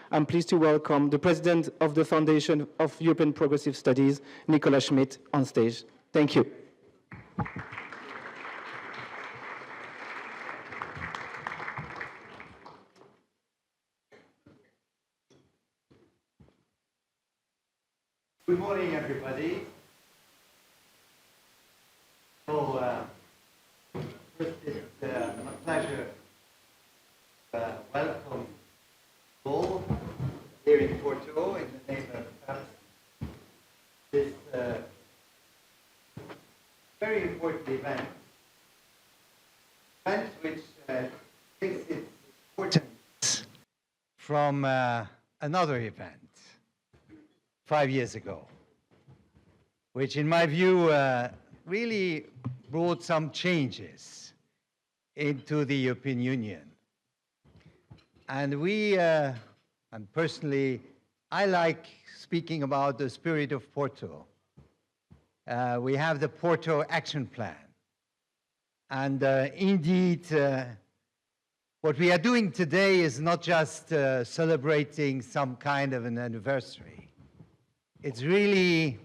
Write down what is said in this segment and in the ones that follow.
I'm pleased to welcome the President of the Foundation of European Progressive Studies, Nicola Schmidt, on stage. Thank you. Good morning, everybody. So, first, it's a pleasure to welcome you all here in Porto in the name of this very important event which takes its importance from another event 5 years ago, which in my view really brought some changes into the European Union. And and personally, I like speaking about the spirit of Porto. We have the Porto Action Plan. And indeed, what we are doing today is not just celebrating some kind of an anniversary. It's really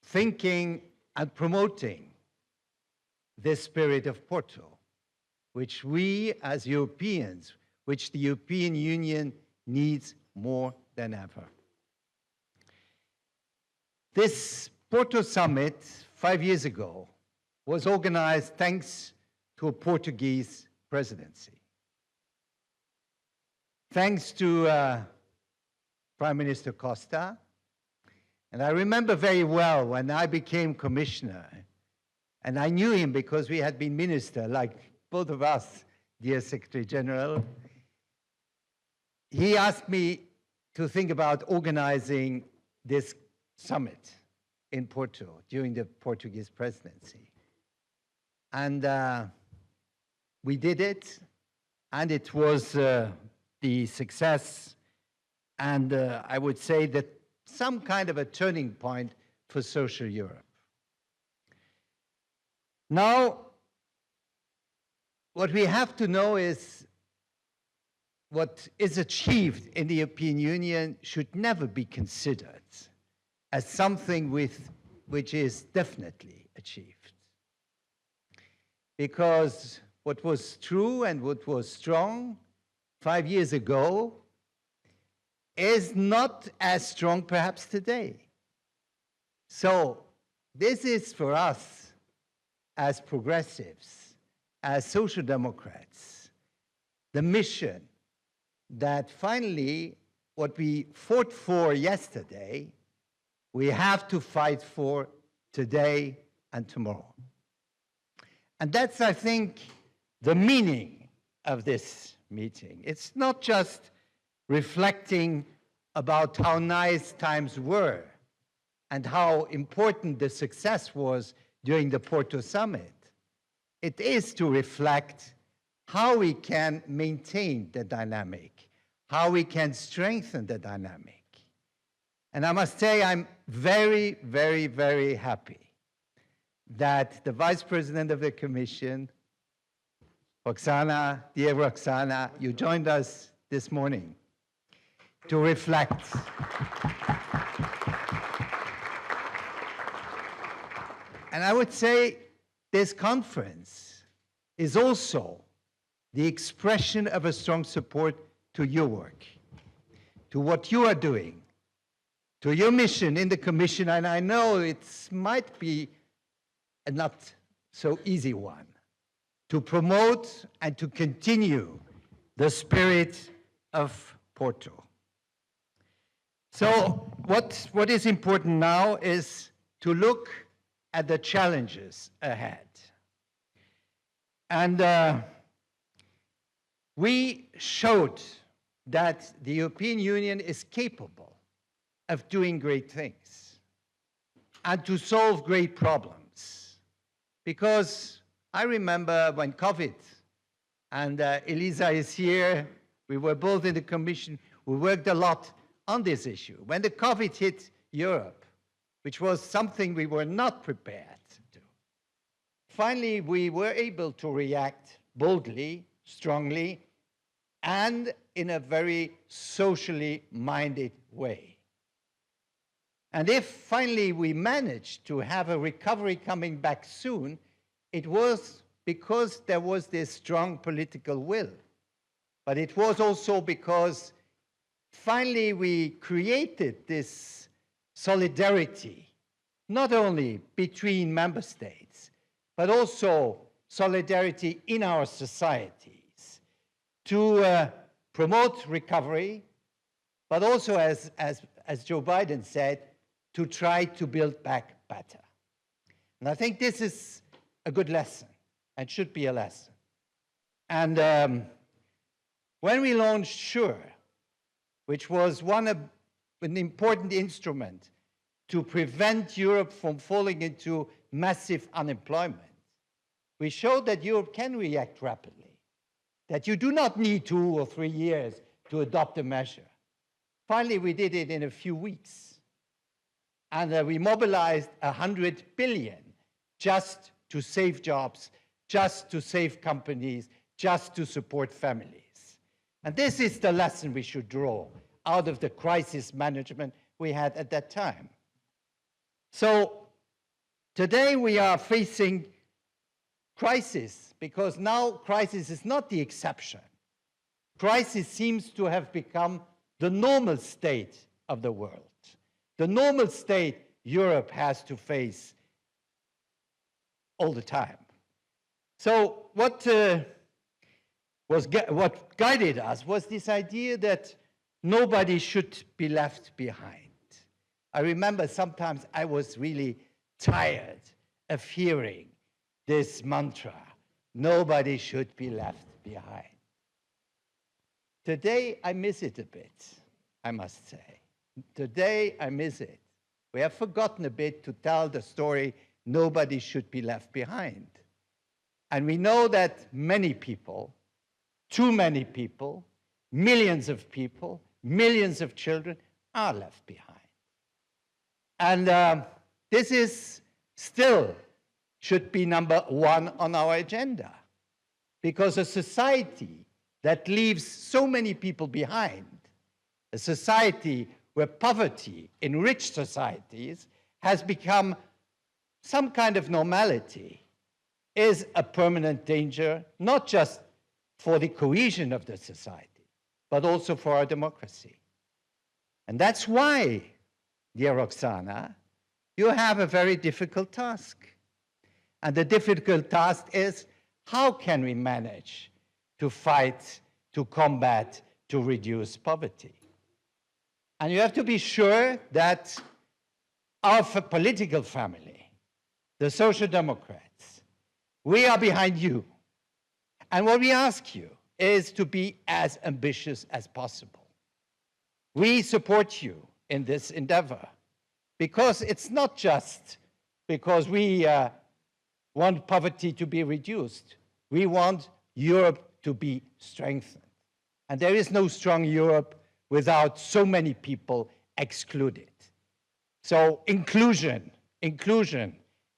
thinking and promoting this spirit of Porto, which we as Europeans, which the European Union needs more than ever. This Porto Summit 5 years ago was organized thanks to a Portuguese presidency. Thanks to Prime Minister Costa. And I remember very well when I became commissioner, and I knew him because we had been minister, like both of us, dear Secretary General. He asked me to think about organizing this summit in Porto during the Portuguese presidency. And we did it, and it was the success, and I would say that some kind of a turning point for social Europe. Now, what we have to know is what is achieved in the European Union should never be considered as something which is definitely achieved. Because what was true and what was strong 5 years ago is not as strong perhaps today. So this is for us as progressives, as social democrats, the mission that finally what we fought for yesterday, we have to fight for today and tomorrow. And that's, I think, the meaning of this meeting. It's not just reflecting about how nice times were and how important the success was during the Porto Summit. It is to reflect how we can maintain the dynamic, how we can strengthen the dynamic. And I must say I'm very, very, very happy that the Vice President of the Commission, Roxana, dear Roxana, you joined us this morning to reflect. And I would say this conference is also the expression of a strong support to your work, to what you are doing, to your mission in the Commission, and I know it might be a not so easy one, to promote and to continue the spirit of Porto. So what is important now is to look at the challenges ahead. And we showed that the European Union is capable of doing great things and to solve great problems. Because I remember when COVID, and Elisa is here, we were both in the Commission, we worked a lot on this issue. When the COVID hit Europe, which was something we were not prepared to, finally we were able to react boldly, strongly, and in a very socially minded way. And if finally we managed to have a recovery coming back soon, it was because there was this strong political will. But it was also because finally we created this solidarity, not only between member states, but also solidarity in our societies to promote recovery, but also, as Joe Biden said, to try to build back better. And I think this is a good lesson and should be a lesson. And when we launched SURE, which was an important instrument to prevent Europe from falling into massive unemployment, we showed that Europe can react rapidly, that you do not need 2 or 3 years to adopt a measure. Finally, we did it in a few weeks. And we mobilized 100 billion just to save jobs, just to save companies, just to support families. And this is the lesson we should draw out of the crisis management we had at that time. So today we are facing crisis, because now crisis is not the exception. Crisis seems to have become the normal state of the world, the normal state Europe has to face all the time. So what guided us was this idea that nobody should be left behind. I remember sometimes I was really tired of hearing this mantra, nobody should be left behind. Today, I miss it a bit, I must say. Today, I miss it. We have forgotten a bit to tell the story, nobody should be left behind. And we know that many people, too many people, millions of people, millions of children are left behind. And this is still should be number one on our agenda, because a society that leaves so many people behind, a society where poverty in rich societies has become some kind of normality, is a permanent danger, not just for the cohesion of the society, but also for our democracy. And that's why, dear Roxana, you have a very difficult task. And the difficult task is, how can we manage to fight, to combat, to reduce poverty? And you have to be sure that our political family, the Social Democrats, we are behind you. And what we ask you is to be as ambitious as possible. We support you in this endeavor, because it's not just because we want poverty to be reduced. We want Europe to be strengthened. And there is no strong Europe without so many people excluded. So inclusion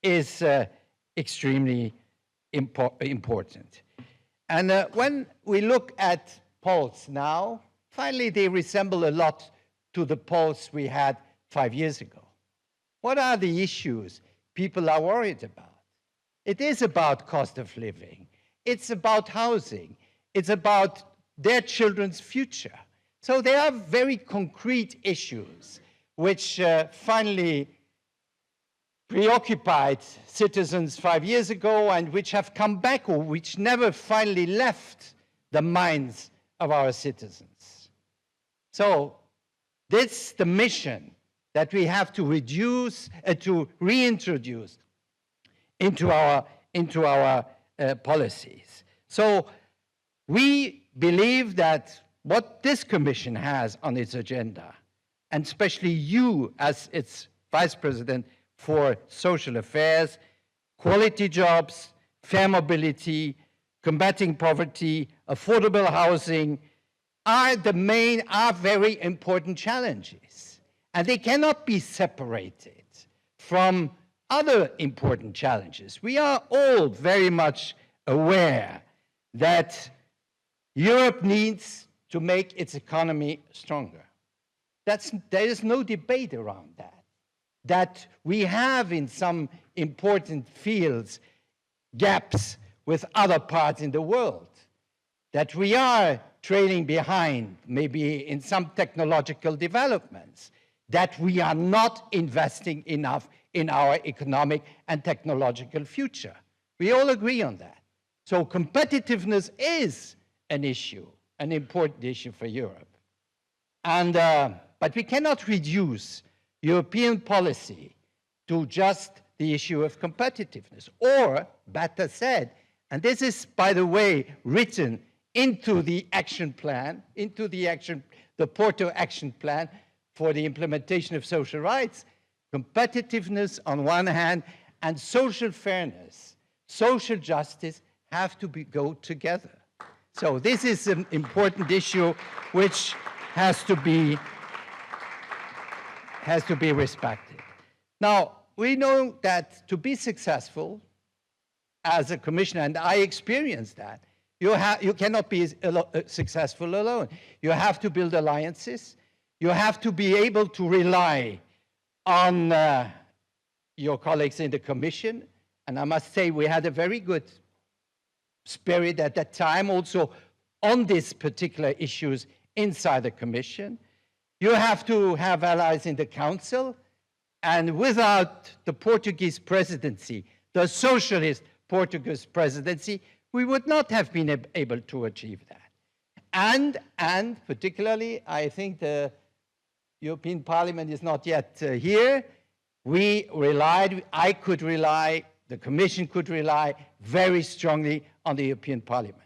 is extremely important. And when we look at polls now, finally they resemble a lot to the polls we had 5 years ago. What are the issues people are worried about? It is about cost of living. It's about housing. It's about their children's future. So there are very concrete issues which finally preoccupied citizens 5 years ago and which have come back, or which never finally left the minds of our citizens. So this is the mission that we have to reintroduce into our policies. So we believe that what this Commission has on its agenda, and especially you as its Vice President for Social Affairs, quality jobs, fair mobility, combating poverty, affordable housing, are very important challenges. And they cannot be separated from other important challenges. We are all very much aware that Europe needs to make its economy stronger. There is no debate around that. That we have in some important fields gaps with other parts in the world. That we are trailing behind, maybe in some technological developments. That we are not investing enough in our economic and technological future. We all agree on that. So competitiveness is an issue, an important issue for Europe. But we cannot reduce European policy to just the issue of competitiveness. Or, better said, and this is, by the way, written into the action plan, the Porto action plan for the implementation of social rights, competitiveness on one hand and social fairness, social justice have to go together. So this is an important issue which has to be respected. Now, we know that to be successful as a commissioner, and I experienced that, you cannot be successful alone. You have to build alliances. You have to be able to rely on your colleagues in the Commission. And I must say we had a very good spirit at that time also on these particular issues inside the Commission. You have to have allies in the Council. And without the Portuguese presidency, the socialist Portuguese presidency, we would not have been able to achieve that. And particularly, I think the European Parliament is not yet here. I could rely, the Commission could rely very strongly on the European Parliament.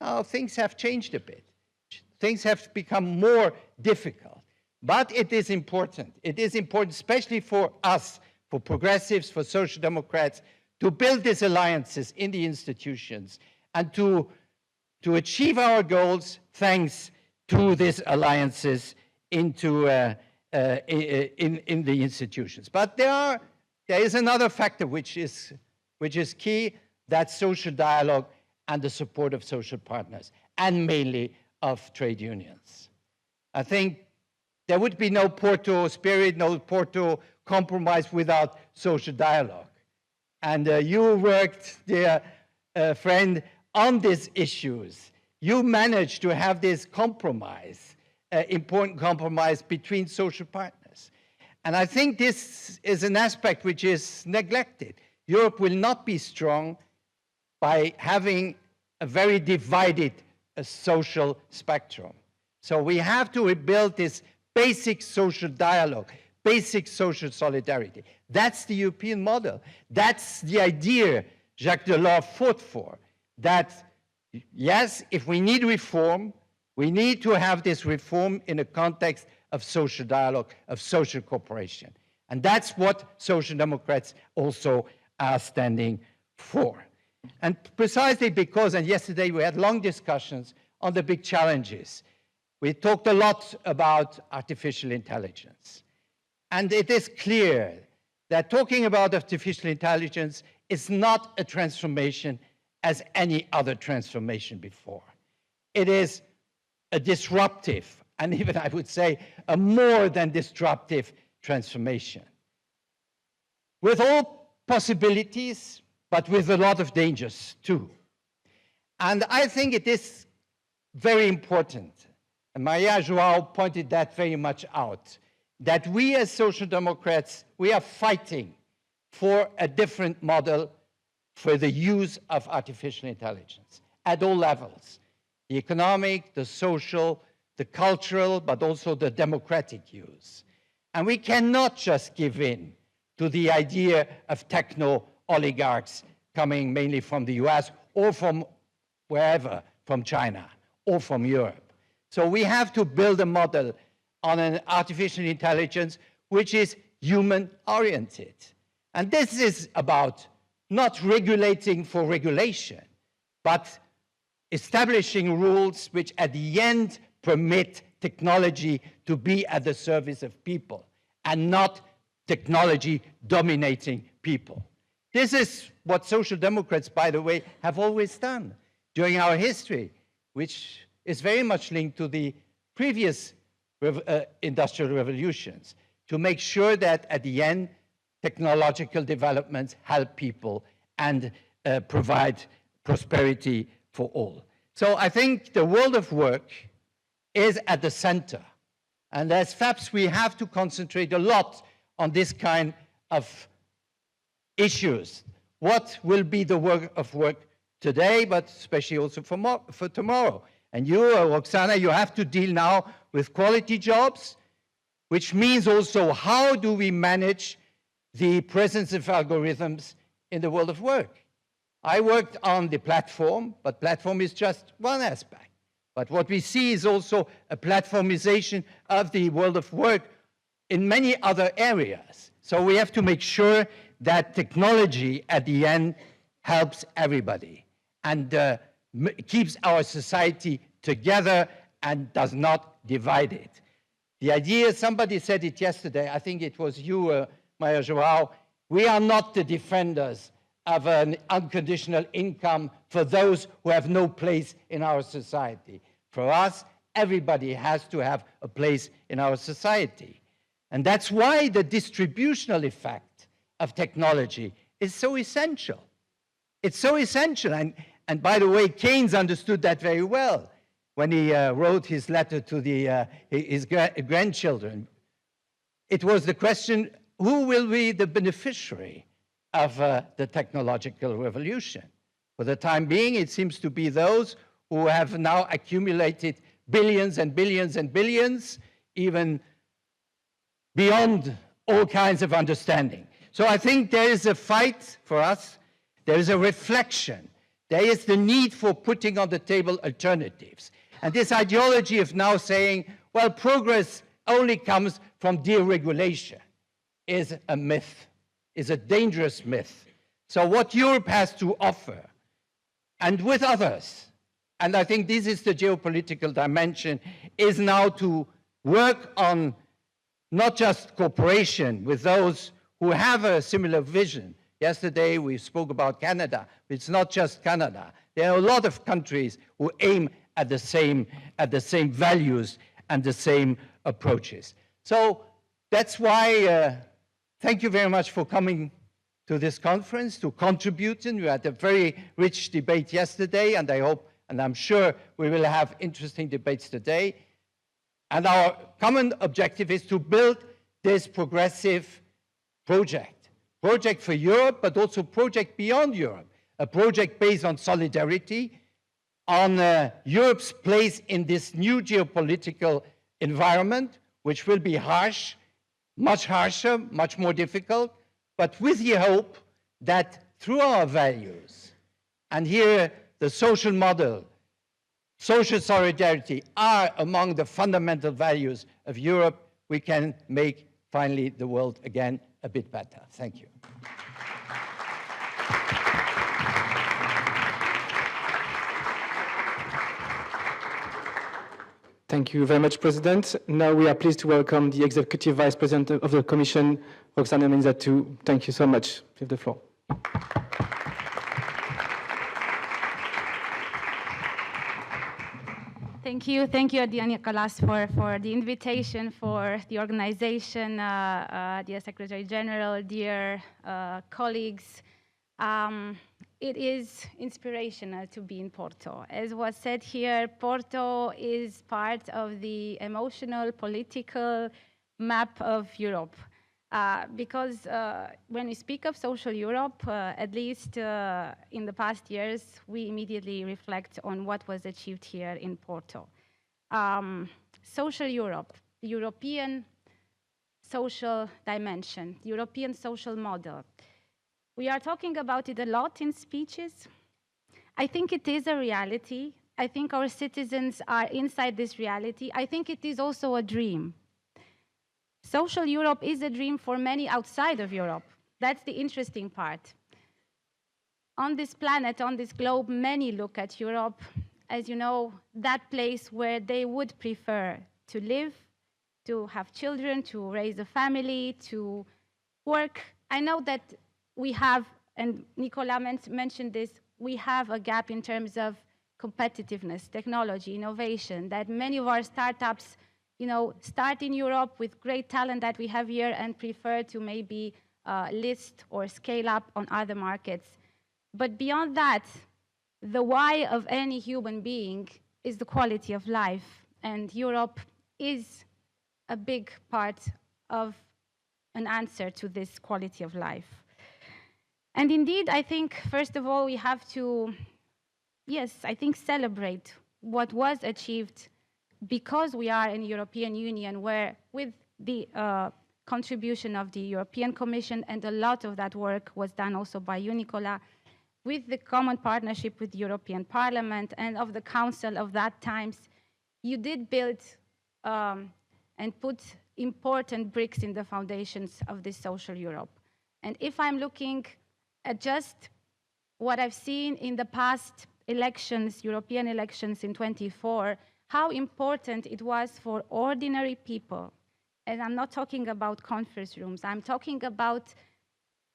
Now, things have changed a bit. Things have become more difficult. But it is important. It is important, especially for us, for progressives, for social democrats, to build these alliances in the institutions and to achieve our goals thanks to these alliances in the institutions. But there is another factor which is key, that's social dialogue and the support of social partners, and mainly of trade unions. I think there would be no Porto spirit, no Porto compromise without social dialogue. And you worked, dear friend, on these issues. You managed to have this compromise, important compromise between social partners. And I think this is an aspect which is neglected. Europe will not be strong by having a very divided social spectrum. So we have to rebuild this basic social dialogue, basic social solidarity. That's the European model. That's the idea Jacques Delors fought for. That, yes, if we need reform, we need to have this reform in a context of social dialogue, of social cooperation. And that's what social democrats also are standing for. And precisely because, and yesterday we had long discussions on the big challenges. We talked a lot about artificial intelligence. And it is clear that talking about artificial intelligence is not a transformation as any other transformation before. It is a disruptive, and even I would say a more than disruptive transformation. With all possibilities, but with a lot of dangers too. And I think it is very important, and Maria João pointed that very much out, that we as social democrats, we are fighting for a different model for the use of artificial intelligence at all levels. The economic, the social, the cultural, but also the democratic use. And we cannot just give in to the idea of techno-oligarchs coming mainly from the US or from wherever, from China or from Europe. So we have to build a model on an artificial intelligence which is human-oriented. And this is about not regulating for regulation, but establishing rules which at the end permit technology to be at the service of people and not technology dominating people. This is what social democrats, by the way, have always done during our history. which is very much linked to the previous industrial revolutions, to make sure that at the end, technological developments help people and provide prosperity for all. So I think the world of work is at the center. And as FAPS, we have to concentrate a lot on this kind of issues. What will be the work of work today, but especially also for tomorrow? And you, Roxana, you have to deal now with quality jobs, which means also how do we manage the presence of algorithms in the world of work? I worked on the platform, but platform is just one aspect. But what we see is also a platformization of the world of work in many other areas. So we have to make sure that technology at the end helps everybody and keeps our society together and does not divide it. The idea, somebody said it yesterday, I think it was you, Maria Joao, we are not the defenders of an unconditional income for those who have no place in our society. For us, everybody has to have a place in our society. And that's why the distributional effect of technology is so essential. It's so essential. And by the way, Keynes understood that very well when he wrote his letter to his grandchildren. It was the question, who will be the beneficiary of the technological revolution? For the time being, it seems to be those who have now accumulated billions and billions and billions, even beyond all kinds of understanding. So I think there is a fight for us. There is a reflection. There is the need for putting on the table alternatives. And this ideology of now saying, well, progress only comes from deregulation is a myth, is a dangerous myth. So what Europe has to offer, and with others, and I think this is the geopolitical dimension, is now to work on not just cooperation with those who have a similar vision. Yesterday we spoke about Canada. It's not just Canada. There are a lot of countries who aim at the same values and the same approaches. So that's why, thank you very much for coming to this conference, to contributing. We had a very rich debate yesterday, and I hope, and I'm sure we will have interesting debates today. And our common objective is to build this progressive project for Europe, but also project beyond Europe, a project based on solidarity, on Europe's place in this new geopolitical environment, which will be harsh, much harsher, much more difficult, but with the hope that through our values, and here the social model, social solidarity are among the fundamental values of Europe, we can make finally the world again a bit better. Thank you. Thank you very much, President. Now we are pleased to welcome the Executive Vice President of the Commission, Roxana Menzatu. Thank you so much. You have the floor. Thank you, dear Nicolas, for the invitation, for the organization, dear Secretary General, dear colleagues. It is inspirational to be in Porto. As was said here, Porto is part of the emotional, political map of Europe. Because when we speak of social Europe, at least in the past years, we immediately reflect on what was achieved here in Porto. Social Europe, the European social dimension, the European social model. We are talking about it a lot in speeches. I think it is a reality. I think our citizens are inside this reality. I think it is also a dream. Social Europe is a dream for many outside of Europe. That's the interesting part. On this planet, on this globe, many look at Europe as, you know, that place where they would prefer to live, to have children, to raise a family, to work. I know that we have, and Nicolas mentioned this, we have a gap in terms of competitiveness, technology, innovation, that many of our startups, start in Europe with great talent that we have here and prefer to maybe list or scale up on other markets. But beyond that, the why of any human being is the quality of life, and Europe is a big part of an answer to this quality of life. And indeed, I think, first of all, we have to, celebrate what was achieved because we are in the European Union, where with the contribution of the European Commission, and a lot of that work was done also by you, Nicola, with the common partnership with the European Parliament and of the Council of that times, you did build and put important bricks in the foundations of this social Europe. And if I'm looking at just what I've seen in the past elections, European elections in 24, how important it was for ordinary people, and I'm not talking about conference rooms, I'm talking about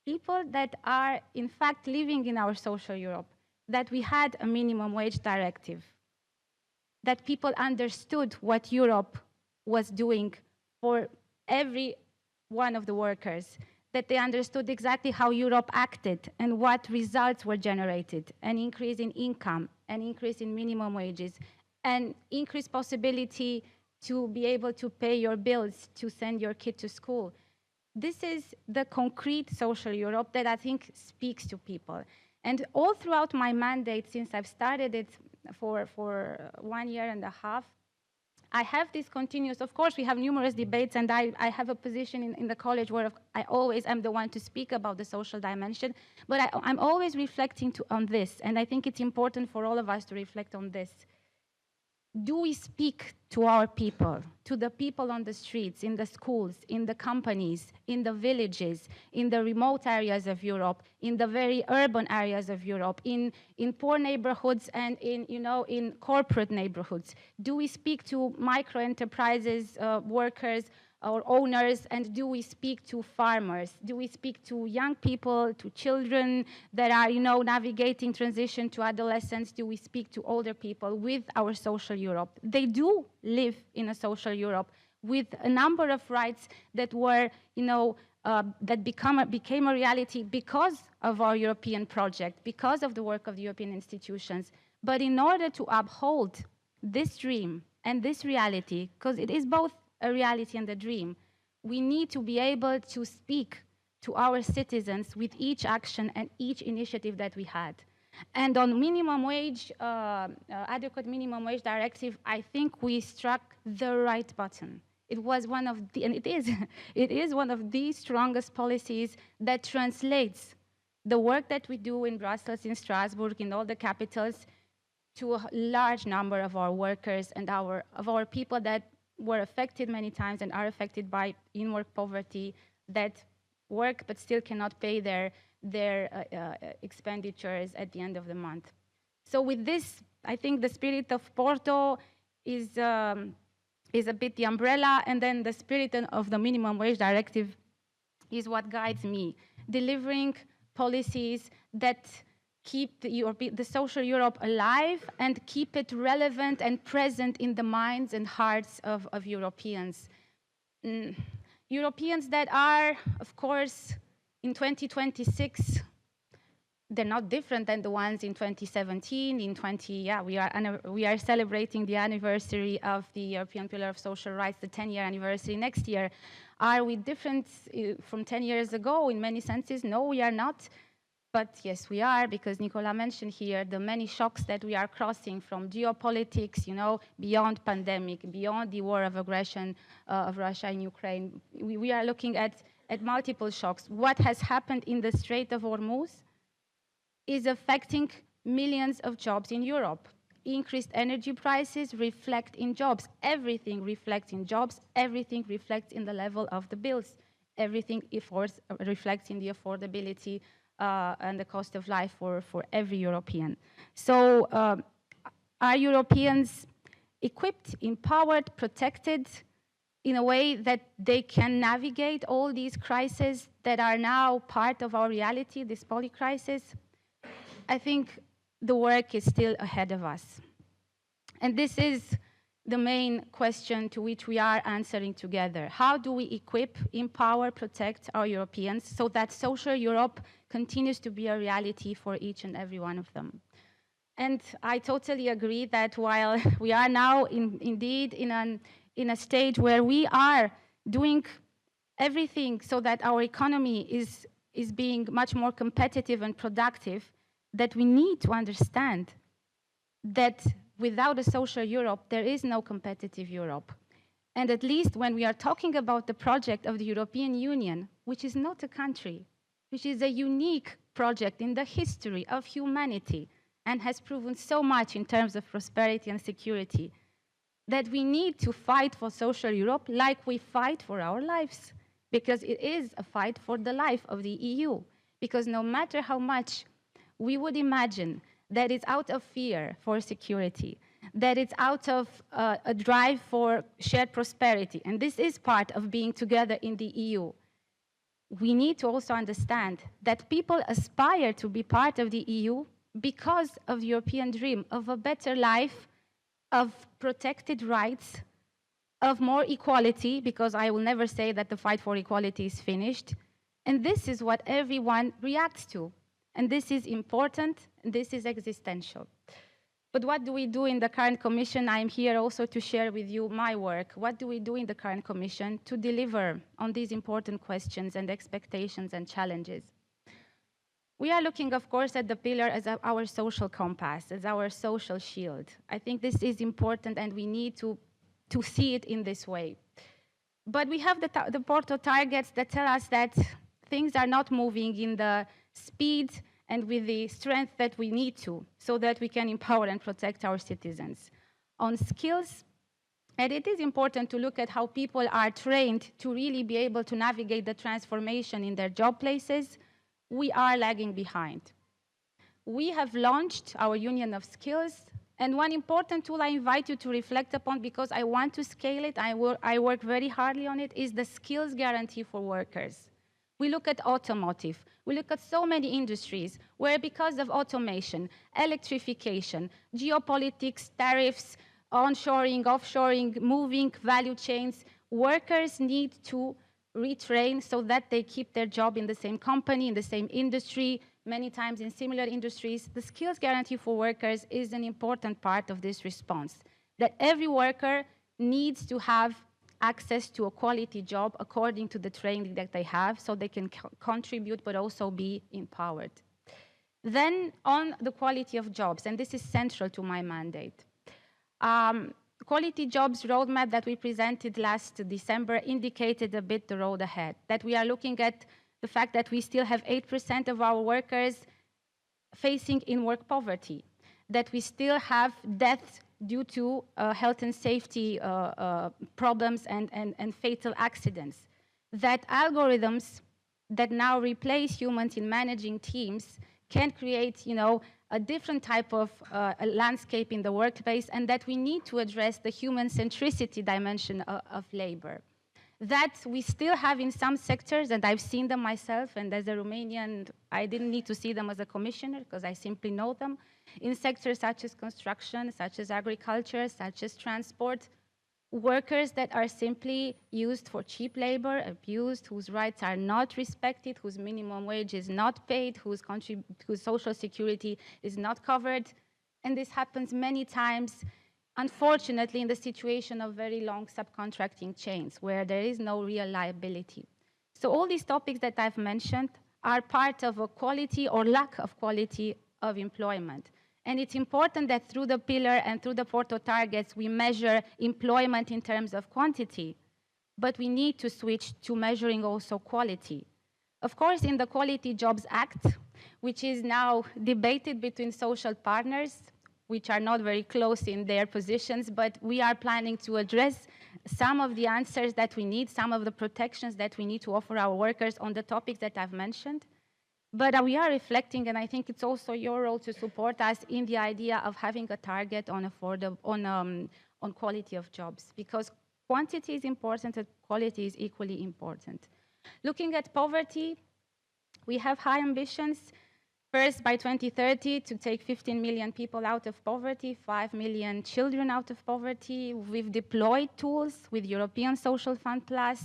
people that are in fact living in our social Europe, that we had a minimum wage directive, that people understood what Europe was doing for every one of the workers, that they understood exactly how Europe acted and what results were generated, an increase in income, an increase in minimum wages, an increased possibility to be able to pay your bills, to send your kid to school. This is the concrete social Europe that I think speaks to people. And all throughout my mandate, since I've started it for 1 year and a half, I have this continuous, of course, we have numerous debates, and I have a position in the college where I always am the one to speak about the social dimension, but I'm always reflecting on this, and I think it's important for all of us to reflect on this. Do we speak to our people, to the people on the streets, in the schools, in the companies, in the villages, in the remote areas of Europe, in the very urban areas of Europe, in poor neighborhoods and in corporate neighborhoods? Do we speak to micro enterprises, workers or owners, and do we speak to farmers? Do we speak to young people, to children that are, navigating transition to adolescence? Do we speak to older people with our social Europe? They do live in a social Europe with a number of rights that were, that became a reality because of our European project, because of the work of the European institutions. But in order to uphold this dream and this reality, because it is both a reality and a dream, we need to be able to speak to our citizens with each action and each initiative that we had. And on minimum wage, adequate minimum wage directive, I think we struck the right button. It was one of the, and it is one of the strongest policies that translates the work that we do in Brussels, in Strasbourg, in all the capitals, to a large number of our workers and of our people that were affected many times and are affected by in-work poverty, that work but still cannot pay their expenditures at the end of the month. So with this, I think the spirit of Porto is a bit the umbrella, and then the spirit of the minimum wage directive is what guides me, delivering policies that keep the social Europe alive and keep it relevant and present in the minds and hearts of Europeans. Europeans that are, of course, in 2026, they're not different than the ones in 2017, we are celebrating the anniversary of the European Pillar of Social Rights, the 10-year anniversary next year. Are we different from 10 years ago in many senses? No, we are not. But yes, we are, because Nicola mentioned here the many shocks that we are crossing, from geopolitics, beyond pandemic, beyond the war of aggression of Russia in Ukraine. We are looking at multiple shocks. What has happened in the Strait of Hormuz is affecting millions of jobs in Europe. Increased energy prices reflect in jobs. Everything reflects in jobs. Everything reflects in the level of the bills. Everything reflects in the affordability and the cost of life for every European. So are Europeans equipped, empowered, protected in a way that they can navigate all these crises that are now part of our reality, this polycrisis? I think the work is still ahead of us. And this is the main question to which we are answering together. How do we equip, empower, protect our Europeans so that social Europe continues to be a reality for each and every one of them? And I totally agree that while we are now indeed in a stage where we are doing everything so that our economy is being much more competitive and productive, that we need to understand that without a social Europe, there is no competitive Europe. And at least when we are talking about the project of the European Union, which is not a country, which is a unique project in the history of humanity and has proven so much in terms of prosperity and security, that we need to fight for social Europe like we fight for our lives, because it is a fight for the life of the EU. Because no matter how much we would imagine that it's out of fear for security, that it's out of a drive for shared prosperity, and this is part of being together in the EU, we need to also understand that people aspire to be part of the EU because of the European dream of a better life, of protected rights, of more equality, because I will never say that the fight for equality is finished. And this is what everyone reacts to. And this is important, and this is existential. But what do we do in the current Commission? I'm here also to share with you my work. What do we do in the current Commission to deliver on these important questions and expectations and challenges? We are looking, of course, at the pillar as our social compass, as our social shield. I think this is important, and we need to see it in this way. But we have the Porto targets that tell us that things are not moving in the speed and with the strength that we need to, so that we can empower and protect our citizens. On skills, and it is important to look at how people are trained to really be able to navigate the transformation in their job places, we are lagging behind. We have launched our Union of Skills, and one important tool I invite you to reflect upon, because I want to scale it, I work very hardly on it, is the skills guarantee for workers. We look at automotive. We look at so many industries where, because of automation, electrification, geopolitics, tariffs, onshoring, offshoring, moving value chains, workers need to retrain so that they keep their job in the same company, in the same industry, many times in similar industries. The skills guarantee for workers is an important part of this response, that every worker needs to have access to a quality job according to the training that they have, so they can contribute but also be empowered. Then on the quality of jobs, and this is central to my mandate. Quality jobs roadmap that we presented last December indicated a bit the road ahead, that we are looking at the fact that we still have 8% of our workers facing in-work poverty, that we still have deaths due to health and safety problems and fatal accidents, that algorithms that now replace humans in managing teams can create, a different type of landscape in the workplace, and that we need to address the human centricity dimension of labor. That we still have in some sectors, and I've seen them myself, and as a Romanian, I didn't need to see them as a commissioner because I simply know them, in sectors such as construction, such as agriculture, such as transport, workers that are simply used for cheap labor, abused, whose rights are not respected, whose minimum wage is not paid, whose social security is not covered. And this happens many times, unfortunately, in the situation of very long subcontracting chains where there is no real liability. So all these topics that I've mentioned are part of a quality or lack of quality of employment. And it's important that through the pillar and through the Porto targets, we measure employment in terms of quantity, but we need to switch to measuring also quality. Of course, in the Quality Jobs Act, which is now debated between social partners, which are not very close in their positions, but we are planning to address some of the answers that we need, some of the protections that we need to offer our workers on the topics that I've mentioned. But we are reflecting, and I think it's also your role to support us in the idea of having a target on quality of jobs, because quantity is important and quality is equally important. Looking at poverty, we have high ambitions. First, by 2030, to take 15 million people out of poverty, 5 million children out of poverty. We've deployed tools with European Social Fund Plus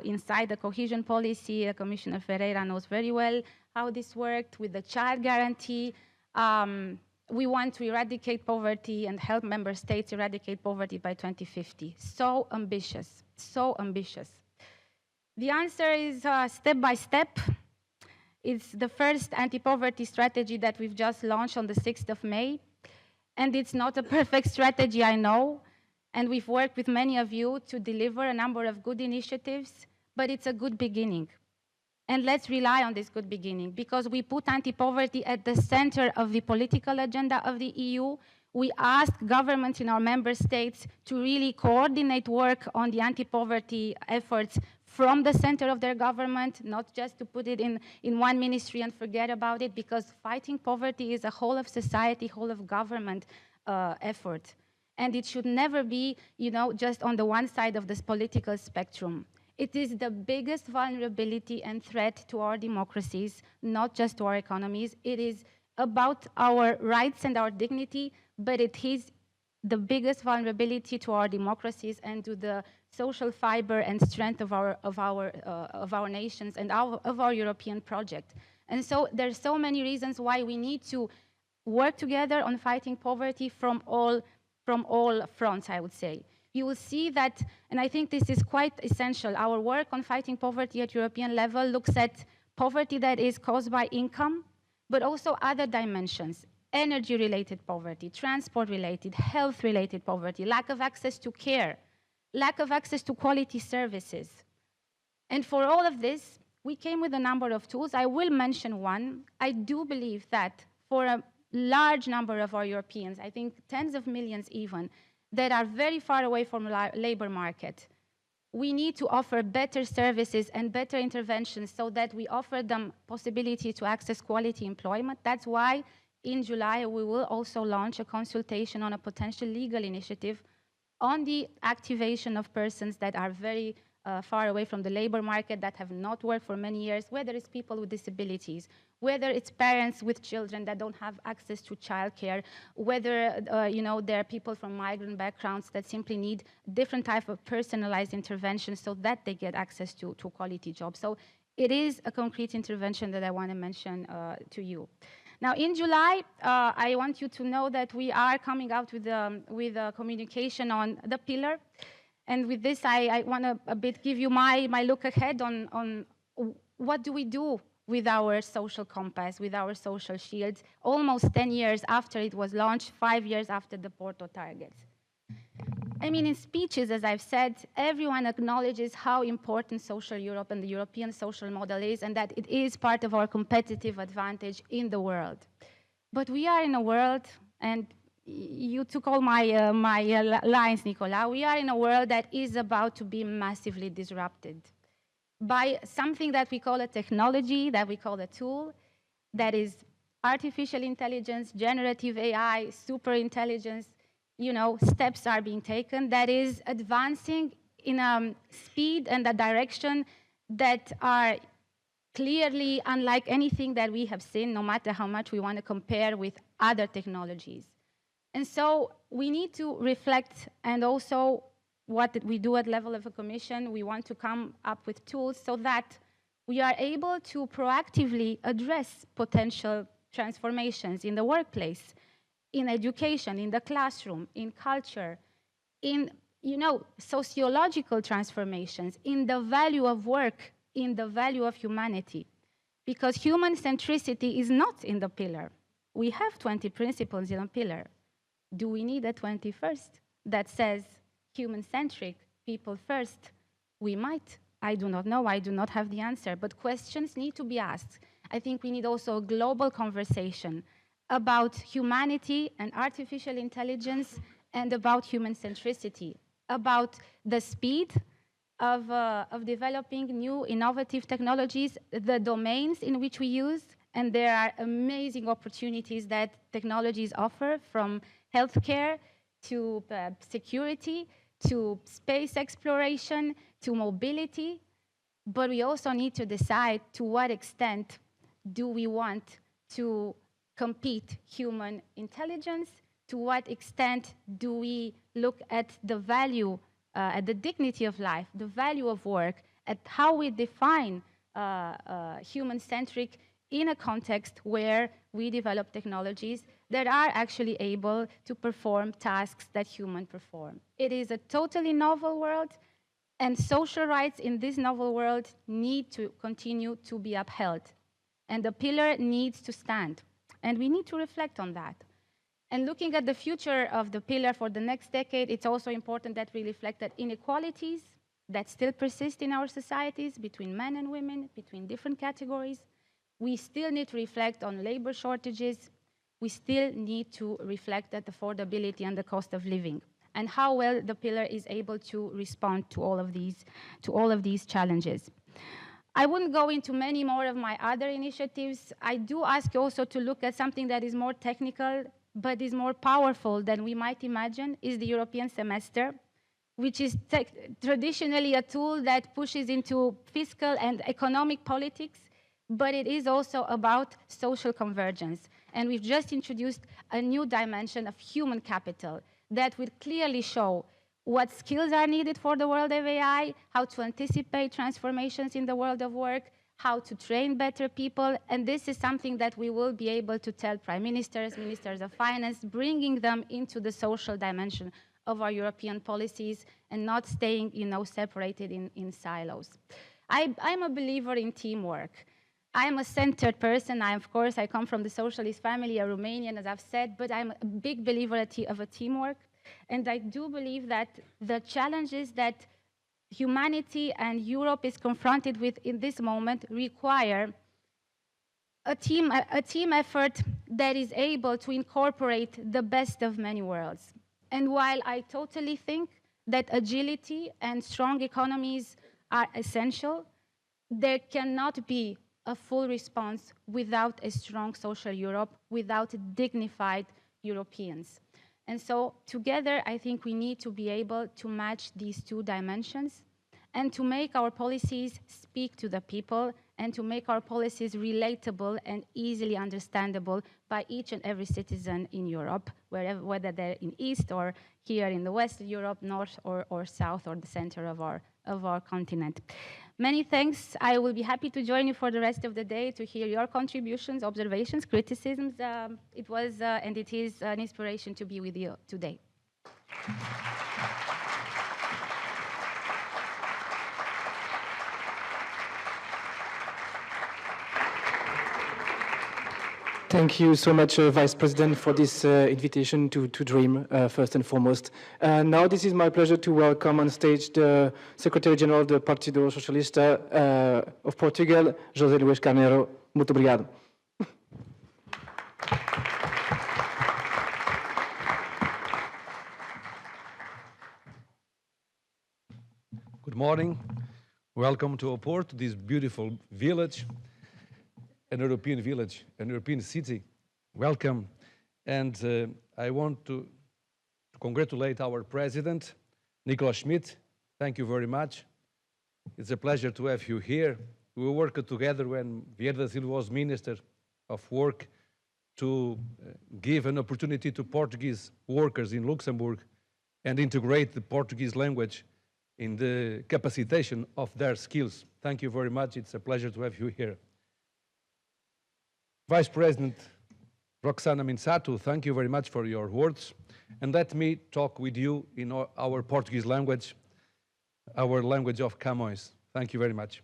inside the cohesion policy. Commissioner Ferreira knows very well how this worked with the child guarantee. We want to eradicate poverty and help member states eradicate poverty by 2050. So ambitious, so ambitious. The answer is step by step. It's the first anti-poverty strategy that we've just launched on the 6th of May. And it's not a perfect strategy, I know. And we've worked with many of you to deliver a number of good initiatives, but it's a good beginning. And let's rely on this good beginning, because we put anti-poverty at the center of the political agenda of the EU. We ask governments in our member states to really coordinate work on the anti-poverty efforts from the center of their government, not just to put it in one ministry and forget about it, because fighting poverty is a whole of society, whole of government effort. And it should never be, just on the one side of this political spectrum. It is the biggest vulnerability and threat to our democracies, not just to our economies. It is about our rights and our dignity, but it is the biggest vulnerability to our democracies and to the social fiber and strength of our nations and of our European project. And so there's so many reasons why we need to work together on fighting poverty from all fronts, I would say. You will see that, and I think this is quite essential, our work on fighting poverty at European level looks at poverty that is caused by income, but also other dimensions: energy-related poverty, transport-related, health-related poverty, lack of access to care, lack of access to quality services. And for all of this, we came with a number of tools. I will mention one. I do believe that for a large number of our Europeans, I think tens of millions even, that are very far away from the labor market, we need to offer better services and better interventions so that we offer them possibility to access quality employment. That's why in July we will also launch a consultation on a potential legal initiative on the activation of persons that are very far away from the labor market, that have not worked for many years, whether it's people with disabilities, whether it's parents with children that don't have access to childcare, whether there are people from migrant backgrounds that simply need different type of personalized intervention so that they get access to quality jobs. So it is a concrete intervention that I want to mention to you. Now, in July, I want you to know that we are coming out with a communication on the pillar. And with this, I want to a bit give you my look ahead on what do we do with our social compass, with our social shields, almost 10 years after it was launched, 5 years after the Porto targets. I mean, in speeches, as I've said, everyone acknowledges how important social Europe and the European social model is, and that it is part of our competitive advantage in the world. But we are in a world, and you took all my lines, Nicola. We are in a world that is about to be massively disrupted by something that we call a technology, that we call a tool, that is artificial intelligence, generative AI, super intelligence. Steps are being taken that is advancing in a speed and a direction that are clearly unlike anything that we have seen, no matter how much we want to compare with other technologies. And so we need to reflect, and also what we do at level of a commission, we want to come up with tools so that we are able to proactively address potential transformations in the workplace, in education, in the classroom, in culture, in sociological transformations, in the value of work, in the value of humanity. Because human centricity is not in the pillar. We have 20 principles in a pillar. Do we need a 21st that says human-centric, people first? We might. I do not know. I do not have the answer. But questions need to be asked. I think we need also a global conversation about humanity and artificial intelligence, and about human centricity, about the speed of developing new innovative technologies, the domains in which we use, and there are amazing opportunities that technologies offer, from healthcare to security, to space exploration, to mobility. But we also need to decide to what extent do we want to compete human intelligence? To what extent do we look at the value, at the dignity of life, the value of work, at how we define human-centric in a context where we develop technologies that are actually able to perform tasks that humans perform? It is a totally novel world, and social rights in this novel world need to continue to be upheld. And the pillar needs to stand. And we need to reflect on that. And looking at the future of the pillar for the next decade, it's also important that we reflect that inequalities that still persist in our societies between men and women, between different categories. We still need to reflect on labor shortages. We still need to reflect at affordability and the cost of living, and how well the pillar is able to respond to all of these challenges. I wouldn't go into many more of my other initiatives. I do ask you also to look at something that is more technical, but is more powerful than we might imagine, is the European semester, which is traditionally a tool that pushes into fiscal and economic politics, but it is also about social convergence. And we've just introduced a new dimension of human capital that will clearly show what skills are needed for the world of AI, how to anticipate transformations in the world of work, how to train better people. And this is something that we will be able to tell prime ministers, ministers of finance, bringing them into the social dimension of our European policies and not staying, separated in silos. I'm a believer in teamwork. I'm a centered person. Of course, I come from the socialist family, a Romanian, as I've said, but I'm a big believer of a teamwork. And I do believe that the challenges that humanity and Europe is confronted with in this moment require a team effort that is able to incorporate the best of many worlds. And while I totally think that agility and strong economies are essential, there cannot be a full response without a strong social Europe, without dignified Europeans. And so together, I think we need to be able to match these two dimensions and to make our policies speak to the people and to make our policies relatable and easily understandable by each and every citizen in Europe, whether they're in East or here in the West of Europe, North or South or the center of our continent. Many thanks. I will be happy to join you for the rest of the day to hear your contributions, observations, criticisms. It was and it is an inspiration to be with you today. Thank you so much, Vice President, for this invitation to dream, first and foremost. Now this is my pleasure to welcome on stage the Secretary General of the Partido Socialista of Portugal, José Luís Carneiro. Muito obrigado. Good morning. Welcome to Porto, this beautiful village. An European village, an European city. Welcome. And I want to congratulate our president, Nicolas Schmidt. Thank you very much. It's a pleasure to have you here. We worked together when Vieira da Silva was Minister of Work to give an opportunity to Portuguese workers in Luxembourg and integrate the Portuguese language in the capacitation of their skills. Thank you very much. It's a pleasure to have you here. Vice President Roxana Minsato, thank you very much for your words. And let me talk with you in our Portuguese language, our language of Camões. Thank you very much.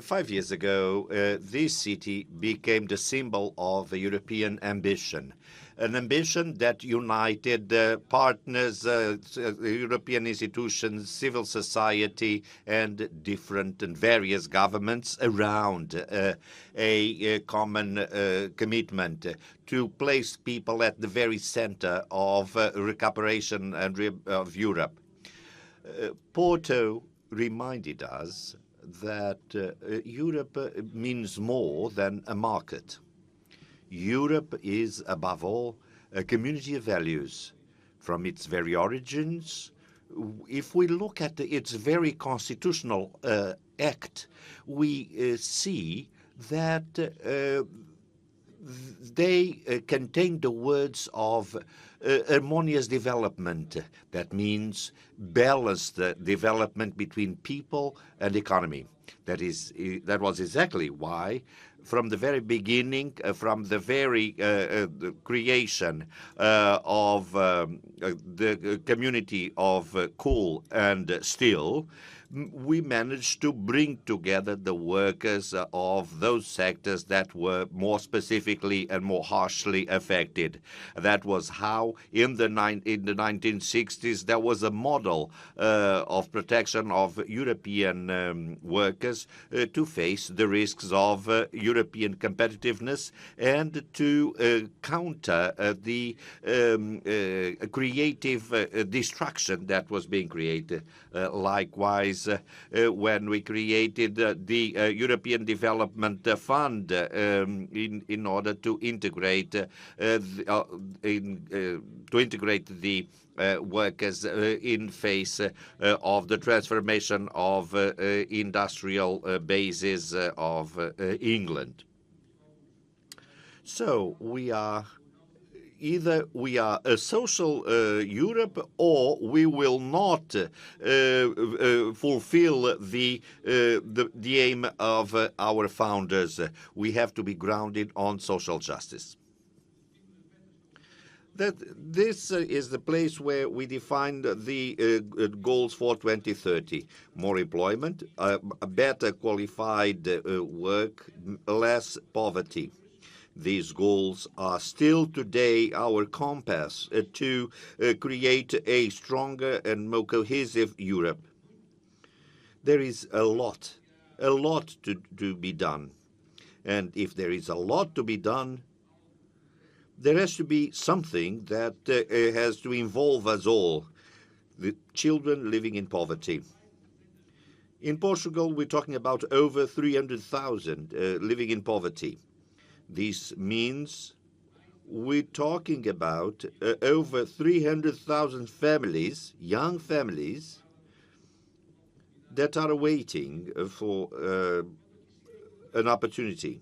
5 years ago, this city became the symbol of a European ambition, an ambition that united partners, European institutions, civil society, and different and various governments around a common commitment to place people at the very center of recuperation and of Europe. Porto reminded us that Europe means more than a market. Europe is, above all, a community of values. From its very origins, if we look at its very constitutional act, we see that they contain the words of harmonious development. That means balanced development between people and economy. That was exactly why, from the very beginning, from the very the creation of the community of coal and steel, we managed to bring together the workers of those sectors that were more specifically and more harshly affected. That was how, in the 1960s, there was a model of protection of European workers to face the risks of European competitiveness and to counter the creative destruction that was being created. Likewise, when we created the European Development Fund in order to integrate the workers in face of the transformation of industrial bases of England. So either we are a social Europe, or we will not fulfill the aim of our founders. We have to be grounded on social justice. This is the place where we defined the goals for 2030. More employment, a better qualified work, less poverty. These goals are still today our compass to create a stronger and more cohesive Europe. There is a lot to be done. And if there is a lot to be done, there has to be something that has to involve us all, the children living in poverty. In Portugal, we're talking about over 300,000 living in poverty. This means we're talking about over 300,000 families, young families, that are waiting for an opportunity.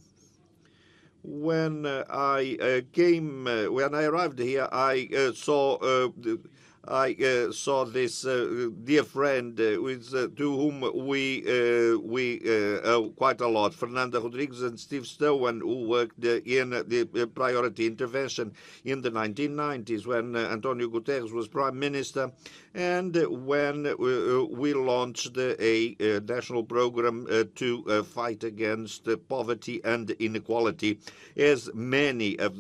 When I arrived here, I saw this dear friend to whom we owe quite a lot, Fernanda Rodrigues and Steve Stowen, who worked in the priority intervention in the 1990s when Antonio Guterres was Prime Minister, and when we launched a national program to fight against poverty and inequality, as many of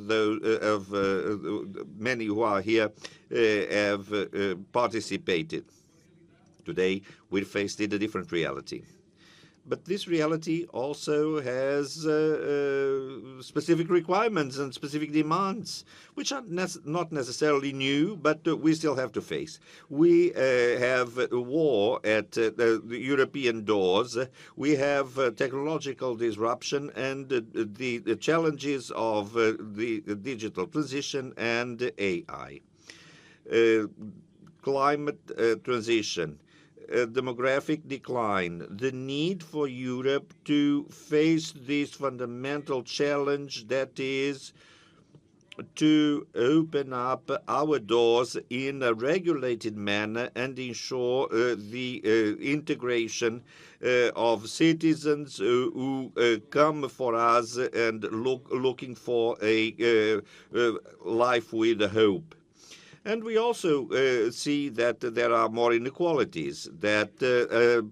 many who are here have participated. Today, we're faced with a different reality. But this reality also has specific requirements and specific demands, which are not necessarily new, but we still have to face. We have a war at the European doors. We have technological disruption and the challenges of the digital transition and AI. Climate transition, demographic decline, the need for Europe to face this fundamental challenge that is to open up our doors in a regulated manner and ensure the integration of citizens who come for us and looking for a life with hope. And we also see that there are more inequalities, that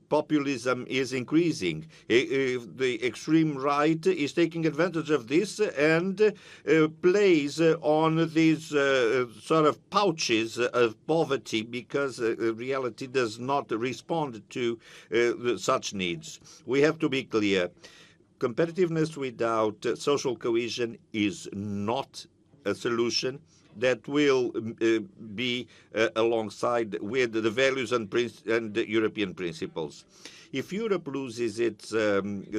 populism is increasing. The extreme right is taking advantage of this and plays on these sort of pouches of poverty because reality does not respond to such needs. We have to be clear. Competitiveness without social cohesion is not a solution that will be alongside with the values and European principles. If Europe loses its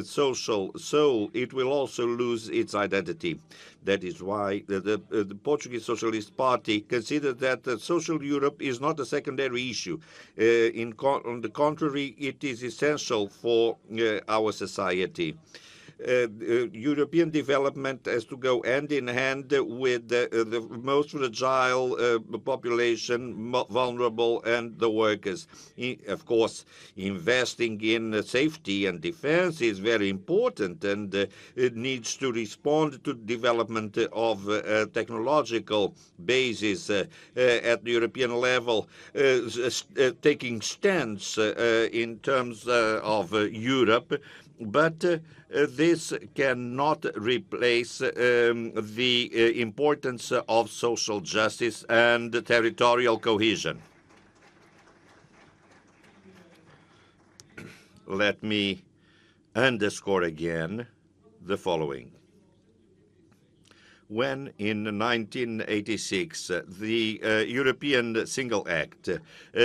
social soul, it will also lose its identity. That is why the Portuguese Socialist Party considers that social Europe is not a secondary issue. On the contrary, it is essential for our society. European development has to go hand in hand with the most fragile population, vulnerable, and the workers. Of course, investing in safety and defense is very important, and it needs to respond to development of technological basis at the European level, taking stance in terms of Europe. But this cannot replace the importance of social justice and territorial cohesion. Let me underscore again the following. When in 1986 the European Single Act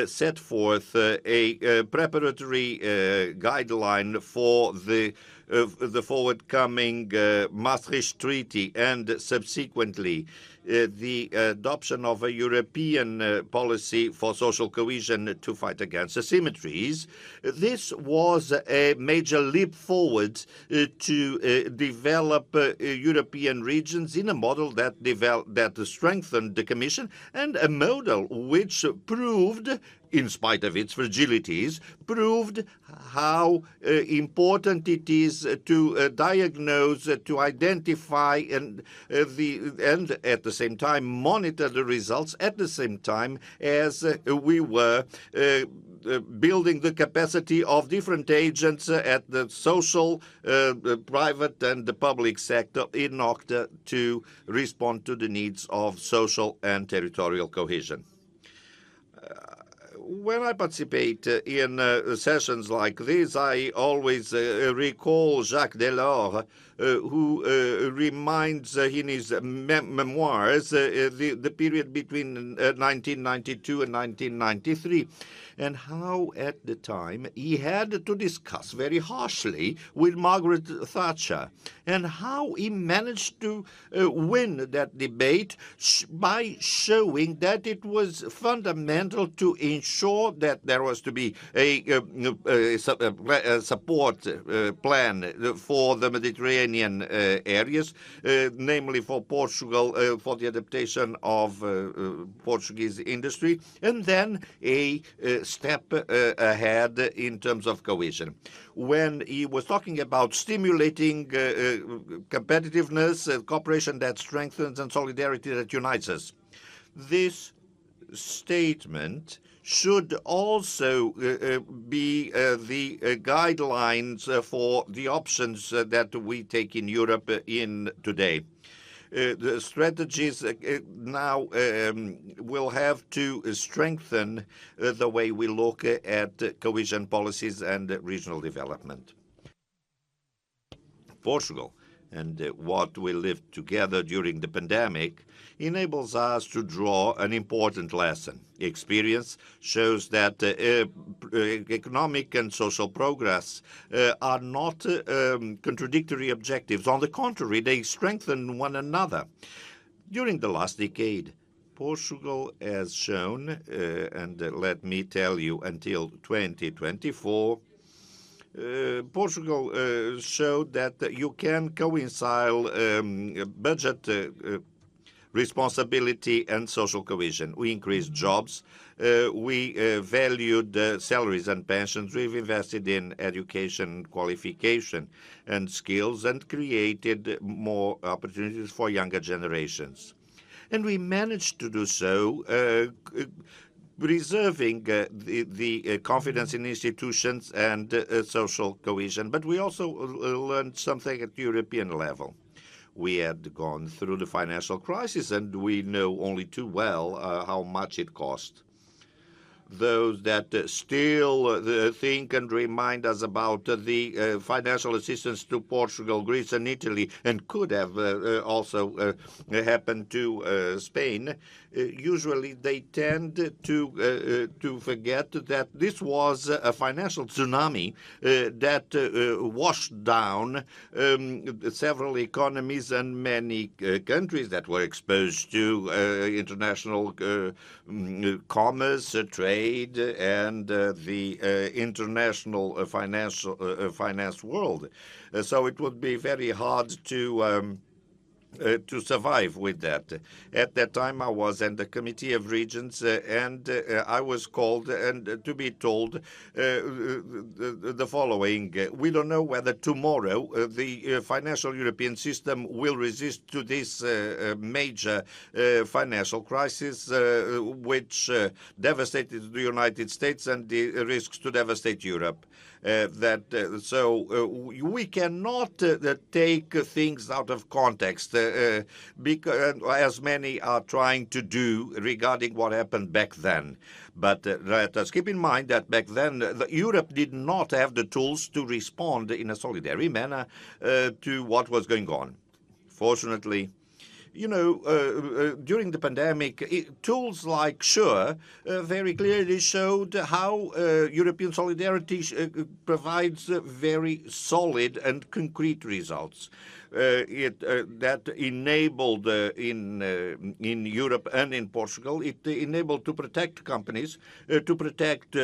set forth a preparatory guideline for the forward-coming Maastricht Treaty and subsequently the adoption of a European policy for social cohesion to fight against asymmetries, this was a major leap forward to develop European regions in a model that strengthened the Commission and a model which proved, in spite of its fragilities, proved how important it is to diagnose, to identify, and at the same time monitor the results at the same time as we were building the capacity of different agents at the social, private, and the public sector in order to respond to the needs of social and territorial cohesion. When I participate in sessions like this, I always recall Jacques Delors, who reminds in his memoirs the period between 1992 and 1993, and how at the time he had to discuss very harshly with Margaret Thatcher, and how he managed to win that debate by showing that it was fundamental to ensure that there was to be a support plan for the Mediterranean areas, namely for Portugal, for the adaptation of Portuguese industry, and then a step ahead in terms of cohesion. When he was talking about stimulating competitiveness, cooperation that strengthens, and solidarity that unites us, this statement should also be the guidelines for the options that we take in Europe in today. The strategies now will have to strengthen the way we look at cohesion policies and regional development. Portugal and what we lived together during the pandemic enables us to draw an important lesson. Experience shows that economic and social progress are not contradictory objectives. On the contrary, they strengthen one another. During the last decade, Portugal has shown, and let me tell you, until 2024, Portugal showed that you can reconcile budget responsibility and social cohesion. We increased jobs. We valued salaries and pensions. We've invested in education, qualification, and skills, and created more opportunities for younger generations. And we managed to do so preserving the confidence in institutions and social cohesion. But we also learned something at European level. We had gone through the financial crisis, and we know only too well how much it cost. Those that still think and remind us about the financial assistance to Portugal, Greece, and Italy, and could have also happened to Spain, usually they tend to forget that this was a financial tsunami that washed down several economies and many countries that were exposed to international commerce, trade, aid and the international finance world. So it would be very hard to survive with that. At that time, I was in the Committee of Regions, and I was called and to be told the following: we don't know whether tomorrow the financial European system will resist to this major financial crisis, which devastated the United States and the risks to devastate Europe. So we cannot take things out of context, because, as many are trying to do regarding what happened back then. But let us keep in mind that back then, Europe did not have the tools to respond in a solidary manner to what was going on. Fortunately, during the pandemic, tools like SURE very clearly showed how European solidarity provides very solid and concrete results. That enabled in Europe and in Portugal, it enabled to protect companies, to protect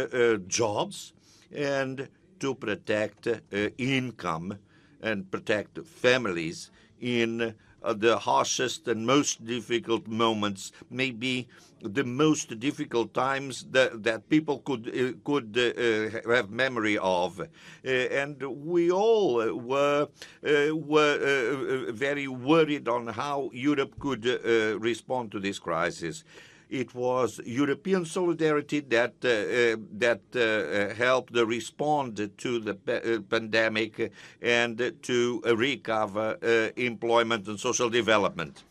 jobs, and to protect income and protect families in the harshest and most difficult moments, maybe the most difficult times that people could have memory of, and we all were very worried on how Europe could respond to this crisis. It was European solidarity that helped respond to the pandemic and to recover employment and social development.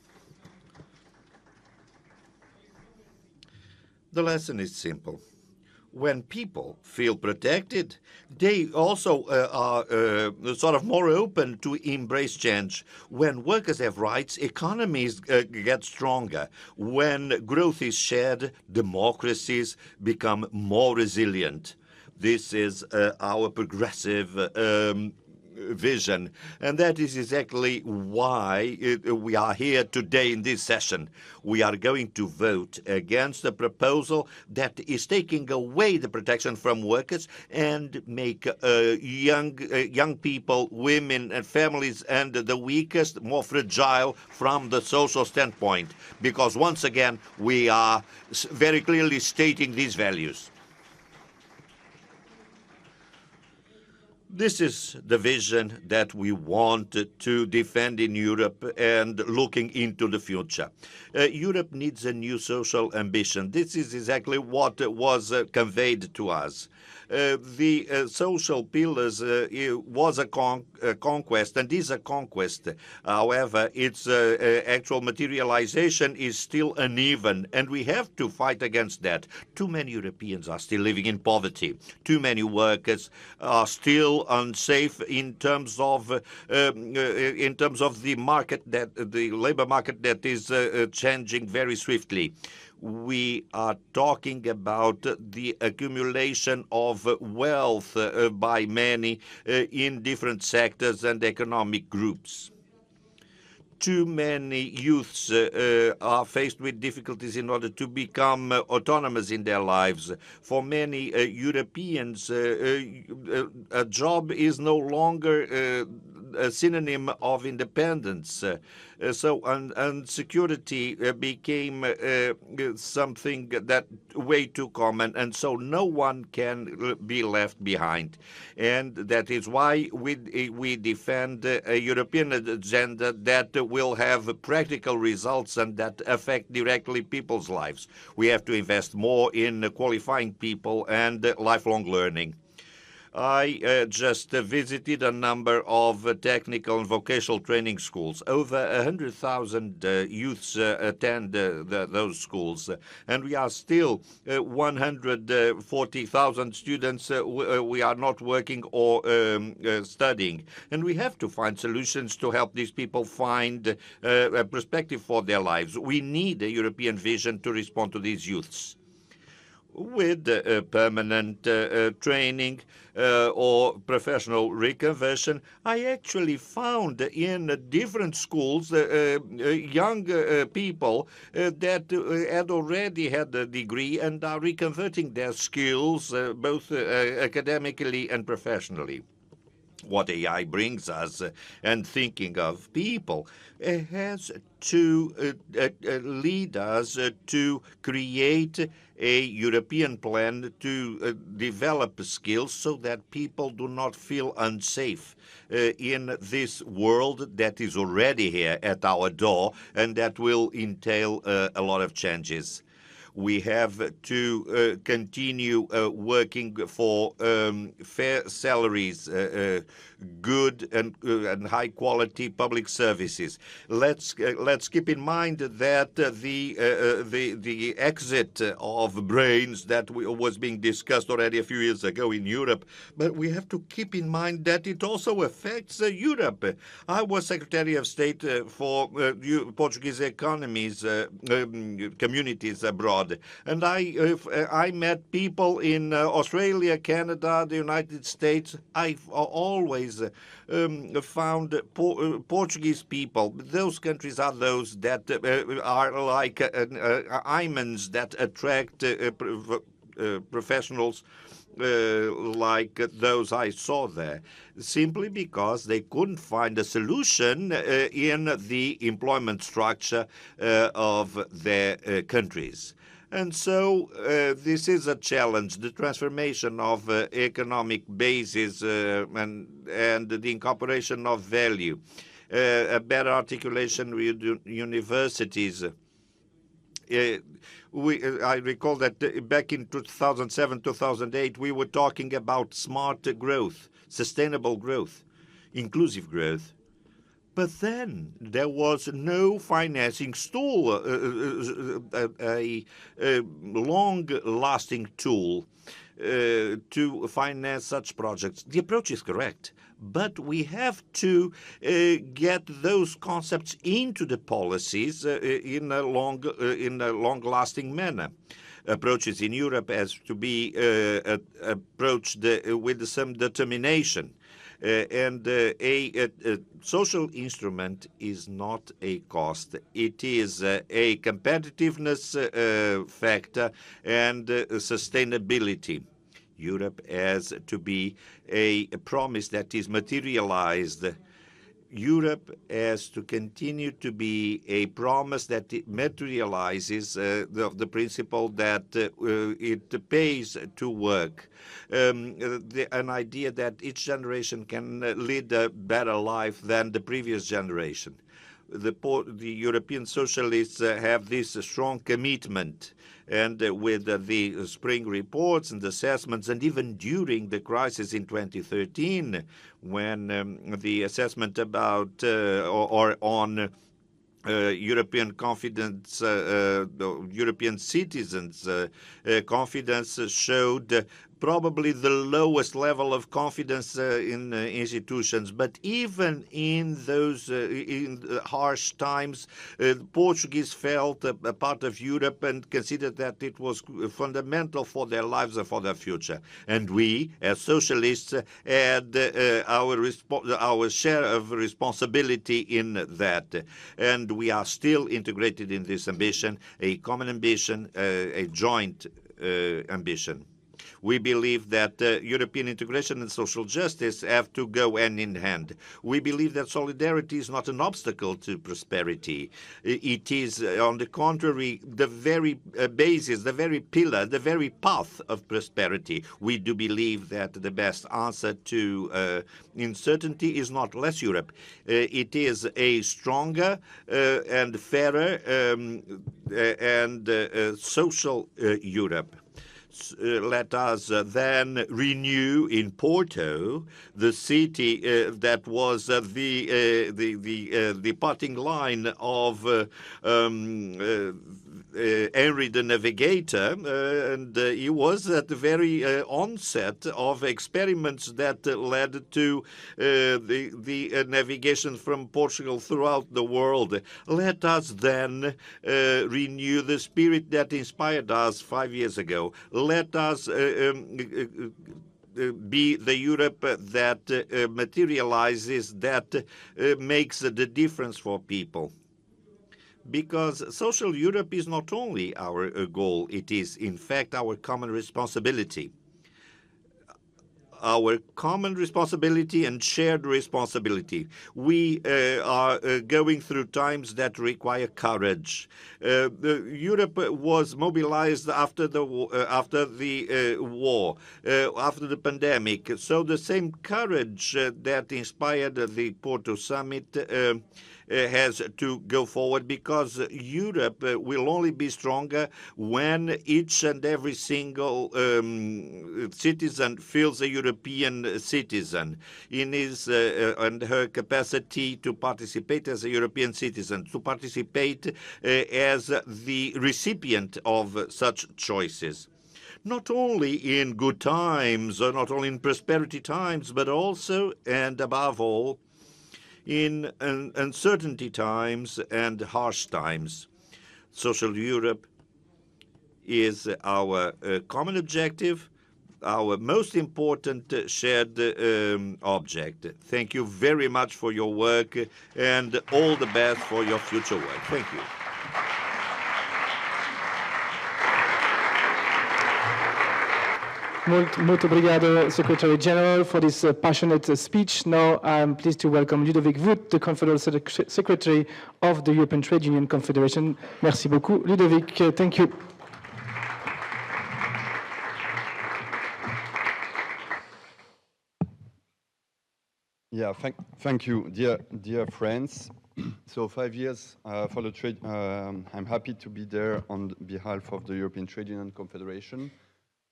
The lesson is simple. When people feel protected, they also are sort of more open to embrace change. When workers have rights, economies get stronger. When growth is shared, democracies become more resilient. This is our progressive vision, and that is exactly why we are here today in this session. We are going to vote against a proposal that is taking away the protection from workers and make young people, women and families and the weakest more fragile from the social standpoint, because once again we are very clearly stating these values. This is the vision that we want to defend in Europe and looking into the future. Europe needs a new social ambition. This is exactly what was conveyed to us. The social pillars was a conquest and is a conquest. However, its actual materialization is still uneven, and we have to fight against that. Too many Europeans are still living in poverty. Too many workers are still unsafe in terms of the market, that the labor market that is changing very swiftly. We are talking about the accumulation of wealth by many in different sectors and economic groups. Too many youths are faced with difficulties in order to become autonomous in their lives. For many Europeans, a job is no longer a synonym of independence. So insecurity became something that way too common, and so no one can be left behind. And that is why we defend a European agenda that will have practical results and that affect directly people's lives. We have to invest more in qualifying people and lifelong learning. I just visited a number of technical and vocational training schools. Over 100,000 youths attend those schools, and we are still 140,000 students. We are not working or studying, and we have to find solutions to help these people find a perspective for their lives. We need a European vision to respond to these youths. with permanent training or professional reconversion. I actually found in different schools young people that had already had a degree and are reconverting their skills both academically and professionally. What AI brings us and thinking of people has to lead us to create a European plan to develop skills so that people do not feel unsafe in this world that is already here at our door and that will entail a lot of changes. We have to continue working for fair salaries, good and high quality public services. Let's keep in mind that the exit of brains that was being discussed already a few years ago in Europe, but we have to keep in mind that it also affects Europe. I was Secretary of State for Portuguese economies, communities abroad. And I met people in Australia, Canada, the United States. I've always found Portuguese people. Those countries are those that are like diamonds that attract professionals like those I saw there, simply because they couldn't find a solution in the employment structure of their countries. And so this is a challenge, the transformation of economic basis and the incorporation of value, a better articulation with universities. I recall that back in 2007, 2008, we were talking about smart growth, sustainable growth, inclusive growth. But then there was no financing tool, a long-lasting tool to finance such projects. The approach is correct, but we have to get those concepts into the policies in a long-lasting manner. Approaches in Europe has to be approached with some determination. And a social instrument is not a cost. It is a competitiveness factor and sustainability. Europe has to be a promise that is materialized. Europe has to continue to be a promise that it materializes the principle that it pays to work. An idea that each generation can lead a better life than the previous generation. The European socialists have this strong commitment, and with the spring reports and assessments, and even during the crisis in 2013, when the assessment about or on European confidence, European citizens' confidence showed probably the lowest level of confidence in institutions. But even in those harsh times, Portuguese felt a part of Europe and considered that it was fundamental for their lives and for their future. And we, as socialists, had our share of responsibility in that. And we are still integrated in this ambition, a common ambition, a joint ambition. We believe that European integration and social justice have to go hand in hand. We believe that solidarity is not an obstacle to prosperity. It is, on the contrary, the very basis, the very pillar, the very path of prosperity. We do believe that the best answer to uncertainty is not less Europe. It is a stronger and fairer and social Europe. Let us then renew in Porto, the city that was the departing line of Henry the Navigator, and he was at the very onset of experiments that led to the navigation from Portugal throughout the world. Let us then renew the spirit that inspired us 5 years ago. let us be the Europe that materializes, that makes the difference for people. Because social Europe is not only our goal, it is in fact our common responsibility. Our common responsibility and shared responsibility. We are going through times that require courage. Europe was mobilized after the war, after the pandemic. So the same courage that inspired the Porto Summit has to go forward, because Europe will only be stronger when each and every single citizen feels a European citizen in his and her capacity to participate as a European citizen, to participate as the recipient of such choices. Not only in good times, or not only in prosperity times, but also and above all in uncertainty times and harsh times. Social Europe is our common objective, our most important shared object. Thank you very much for your work, and all the best for your future work. Thank you. Muito obrigado, Secretary General, for this passionate speech. Now I'm pleased to welcome Ludovic Wout, the Confederal Secretary of the European Trade Union Confederation. Merci beaucoup, Ludovic. Thank you. Yeah, thank you, dear friends. So 5 years for the trade. I'm happy to be there on behalf of the European Trade Union Confederation.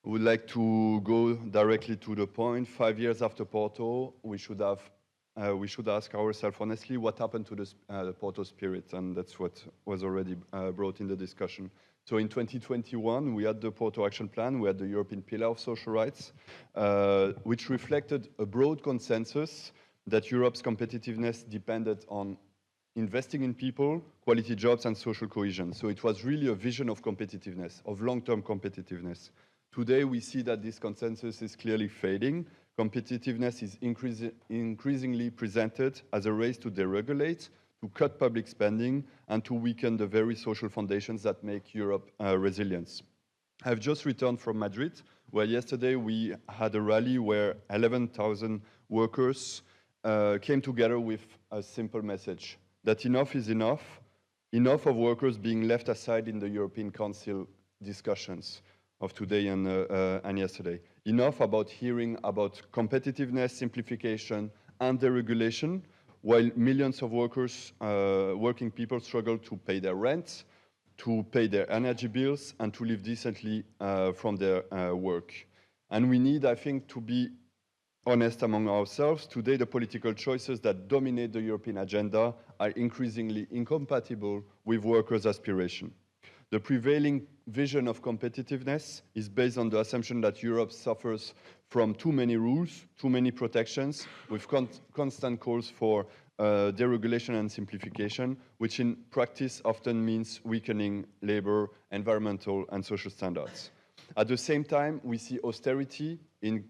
I would like to go directly to the point. 5 years after Porto, we should ask ourselves honestly what happened to the Porto spirit, and that's what was already brought in the discussion. So in 2021, we had the Porto Action Plan, we had the European Pillar of Social Rights, which reflected a broad consensus that Europe's competitiveness depended on investing in people, quality jobs, and social cohesion. So it was really a vision of competitiveness, of long-term competitiveness. Today, we see that this consensus is clearly fading. Competitiveness is increasingly presented as a race to deregulate, to cut public spending, and to weaken the very social foundations that make Europe resilient. I've just returned from Madrid, where yesterday we had a rally where 11,000 workers came together with a simple message, that enough is enough, enough of workers being left aside in the European Council discussions of today and yesterday. Enough about hearing about competitiveness, simplification, and deregulation, while millions of workers, working people struggle to pay their rent, to pay their energy bills, and to live decently from their work. And we need, I think, to be honest among ourselves. Today, the political choices that dominate the European agenda are increasingly incompatible with workers' aspiration. The prevailing vision of competitiveness is based on the assumption that Europe suffers from too many rules, too many protections, with constant calls for deregulation and simplification, which in practice often means weakening labor, environmental, and social standards. At the same time, we see austerity in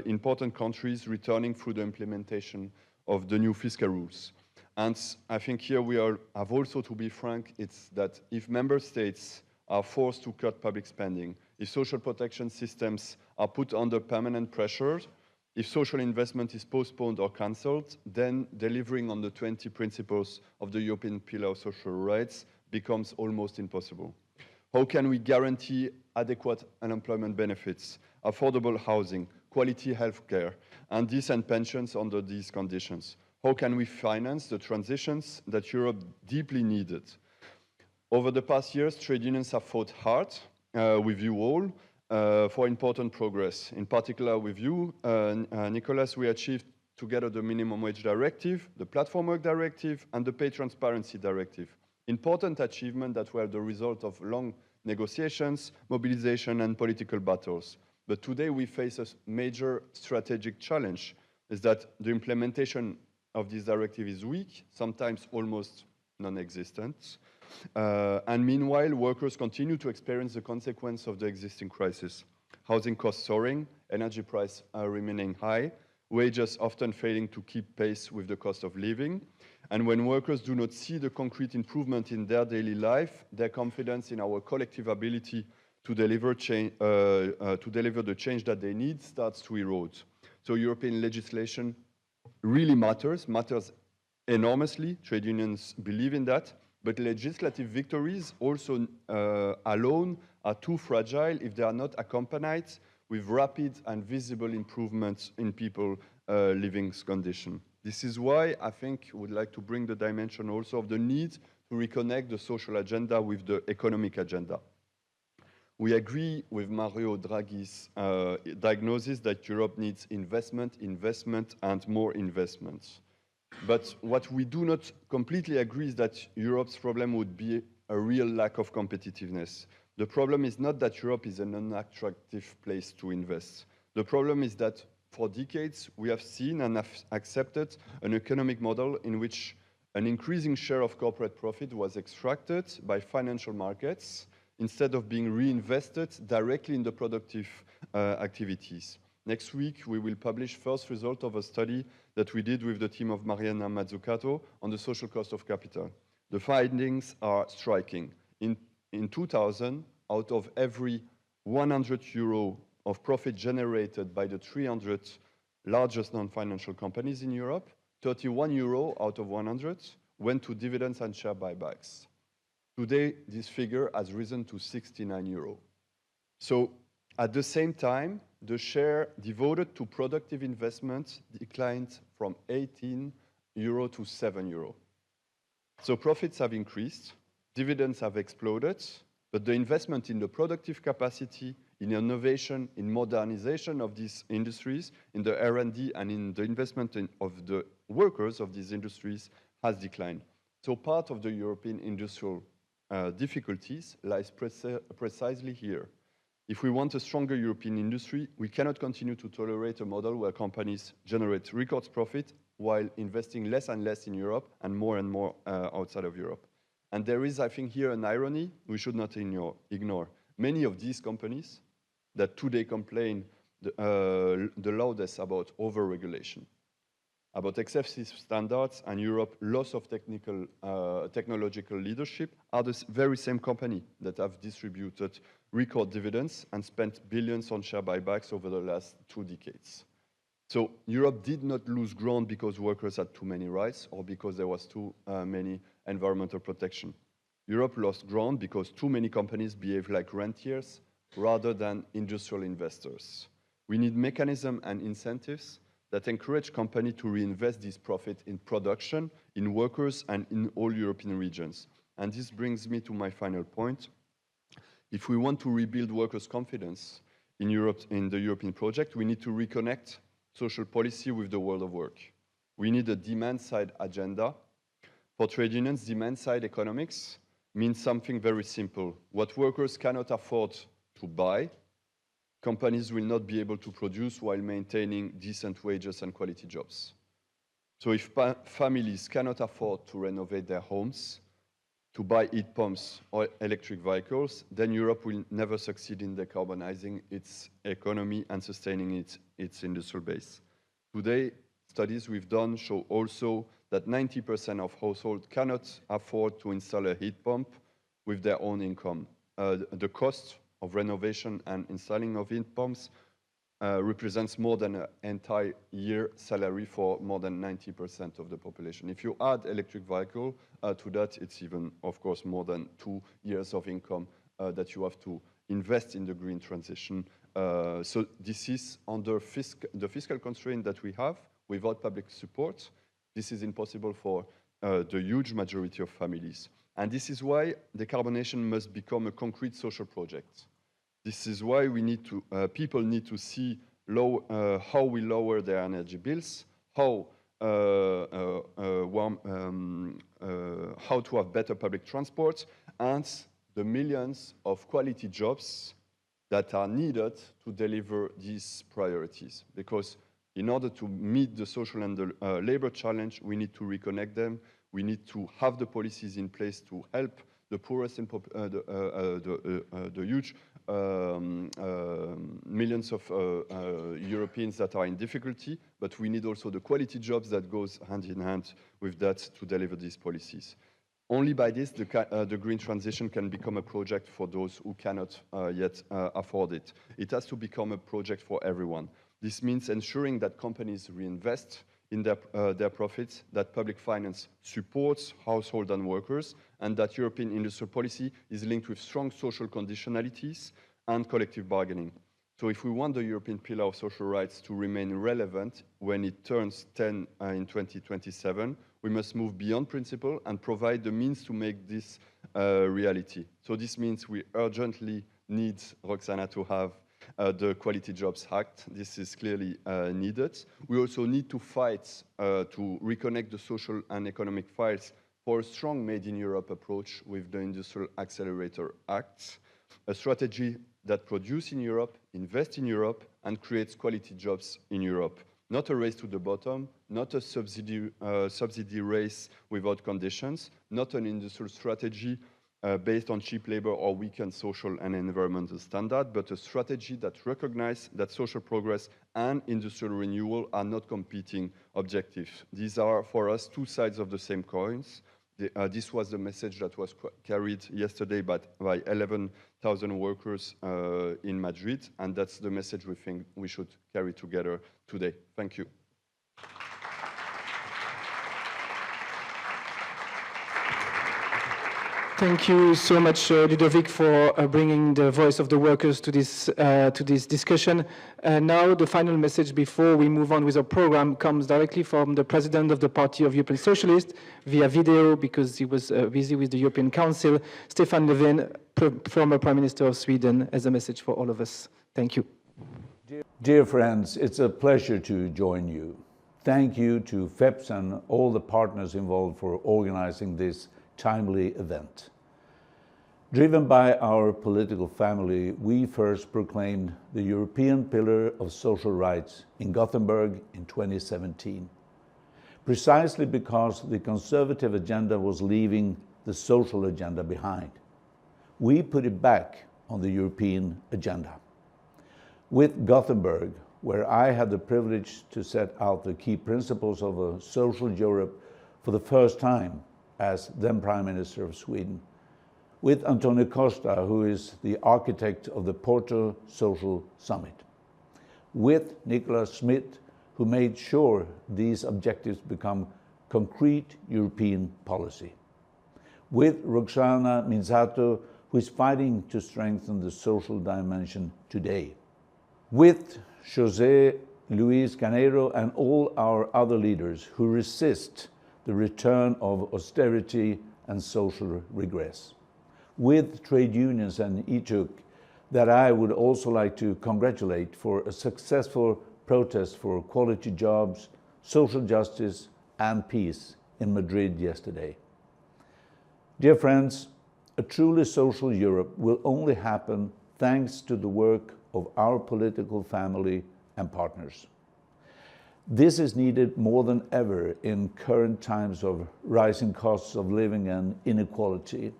important countries returning through the implementation of the new fiscal rules. And I think here we have also to be frank, it's that if member states are forced to cut public spending, if social protection systems are put under permanent pressure, if social investment is postponed or cancelled, then delivering on the 20 principles of the European Pillar of Social Rights becomes almost impossible. How can we guarantee adequate unemployment benefits, affordable housing, quality healthcare, and decent pensions under these conditions? How can we finance the transitions that Europe deeply needed? Over the past years, trade unions have fought hard with you all for important progress. In particular with you, Nicolas, we achieved together the Minimum Wage Directive, the Platform Work Directive, and the Pay Transparency Directive. Important achievements that were the result of long negotiations, mobilization, and political battles. But today we face a major strategic challenge, is that the implementation of this directive is weak, sometimes almost non-existent. And meanwhile, workers continue to experience the consequence of the existing crisis. housing costs soaring, energy prices remaining high, wages often failing to keep pace with the cost of living. And when workers do not see the concrete improvement in their daily life, their confidence in our collective ability to deliver the change that they need starts to erode. So European legislation really matters enormously. Trade unions believe in that. But legislative victories also alone are too fragile if they are not accompanied with rapid and visible improvements in people's living conditions. This is why I think we would like to bring the dimension also of the need to reconnect the social agenda with the economic agenda. We agree with Mario Draghi's diagnosis that Europe needs investment, and more investments. But what we do not completely agree is that Europe's problem would be a real lack of competitiveness. The problem is not that Europe is an unattractive place to invest. The problem is that for decades we have seen and have accepted an economic model in which an increasing share of corporate profit was extracted by financial markets instead of being reinvested directly in the productive activities. Next week, we will publish first result of a study that we did with the team of Mariana Mazzucato on the social cost of capital. The findings are striking. In 2000, out of every 100 euro of profit generated by the 300 largest non-financial companies in Europe, 31 euro out of 100 went to dividends and share buybacks. Today, this figure has risen to 69 euro. So at the same time, the share devoted to productive investment declined from 18 euro to 7 euro. So profits have increased, dividends have exploded, but the investment in the productive capacity, in innovation, in modernization of these industries, in the R&D and in the investment of the workers of these industries has declined. So part of the European industrial difficulties lies precisely here. If we want a stronger European industry, we cannot continue to tolerate a model where companies generate record profit while investing less and less in Europe and more outside of Europe. And there is, I think, here an irony we should not ignore. Many of these companies that today complain the loudest about over-regulation, about excessive standards and Europe's loss of technological leadership are the very same company that have distributed record dividends and spent billions on share buybacks over the last 2 decades. So Europe did not lose ground because workers had too many rights or because there was too many environmental protection. Europe lost ground because too many companies behave like rentiers rather than industrial investors. We need mechanisms and incentives that encourage companies to reinvest this profit in production, in workers, and in all European regions. And this brings me to my final point. If we want to rebuild workers' confidence in Europe, in the European project, we need to reconnect social policy with the world of work. We need a demand-side agenda. For trade unions, demand-side economics means something very simple. What workers cannot afford to buy, companies will not be able to produce while maintaining decent wages and quality jobs. So if families cannot afford to renovate their homes, to buy heat pumps or electric vehicles, then Europe will never succeed in decarbonizing its economy and sustaining its industrial base. Today, studies we've done show also that 90% of households cannot afford to install a heat pump with their own income. The cost of renovation and installing of heat pumps represents more than an entire year salary for more than 90% of the population. If you add electric vehicle to that, it's even, of course, more than 2 years of income that you have to invest in the green transition. So this is under the fiscal constraint that we have without public support. This is impossible for the huge majority of families. And this is why decarbonation must become a concrete social project. This is why we need to, people need to see how we lower their energy bills, how to have better public transport, and the millions of quality jobs that are needed to deliver these priorities. Because in order to meet the social and the labor challenge, we need to reconnect them. We need to have the policies in place to help the poorest and the huge millions of Europeans that are in difficulty, but we need also the quality jobs that goes hand in hand with that to deliver these policies. Only by this, the green transition can become a project for those who cannot yet afford it. It has to become a project for everyone. This means ensuring that companies reinvest in their profits, that public finance supports households and workers, and that European industrial policy is linked with strong social conditionalities and collective bargaining. So if we want the European Pillar of Social Rights to remain relevant when it turns 10 in 2027, we must move beyond principle and provide the means to make this reality. So this means we urgently need, Roxana, to have the Quality Jobs Act. This is clearly needed. We also need to fight to reconnect the social and economic files for a strong Made in Europe approach with the Industrial Accelerator Act, a strategy that produces in Europe, invests in Europe, and creates quality jobs in Europe. Not a race to the bottom, not a subsidy race without conditions, not an industrial strategy based on cheap labor or weakened social and environmental standards, but a strategy that recognizes that social progress and industrial renewal are not competing objectives. These are, for us, two sides of the same coins. This was the message that was carried yesterday by 11,000 workers in Madrid, and that's the message we think we should carry together today. Thank you. Thank you so much, Ludovic, for bringing the voice of the workers to this discussion. Now, the final message before we move on with our program comes directly from the President of the Party of European Socialists via video because he was busy with the European Council, Stefan Löfven, former Prime Minister of Sweden, as a message for all of us. Thank you. Dear friends, it's a pleasure to join you. Thank you to FEPS and all the partners involved for organizing this timely event. Driven by our political family, we first proclaimed the European Pillar of Social Rights in Gothenburg in 2017, precisely because the conservative agenda was leaving the social agenda behind. We put it back on the European agenda. With Gothenburg, where I had the privilege to set out the key principles of a social Europe for the first time, as then Prime Minister of Sweden, with Antonio Costa, who is the architect of the Porto Social Summit, with Nicolas Schmidt, who made sure these objectives become concrete European policy, with Roxana Minzato, who is fighting to strengthen the social dimension today, with José Luis Caneiro and all our other leaders who resist the return of austerity and social regress, with trade unions and ETUC that I would also like to congratulate for a successful protest for quality jobs, social justice and peace in Madrid yesterday. Dear friends, a truly social Europe will only happen thanks to the work of our political family and partners. This is needed more than ever in current times of rising costs of living and inequality,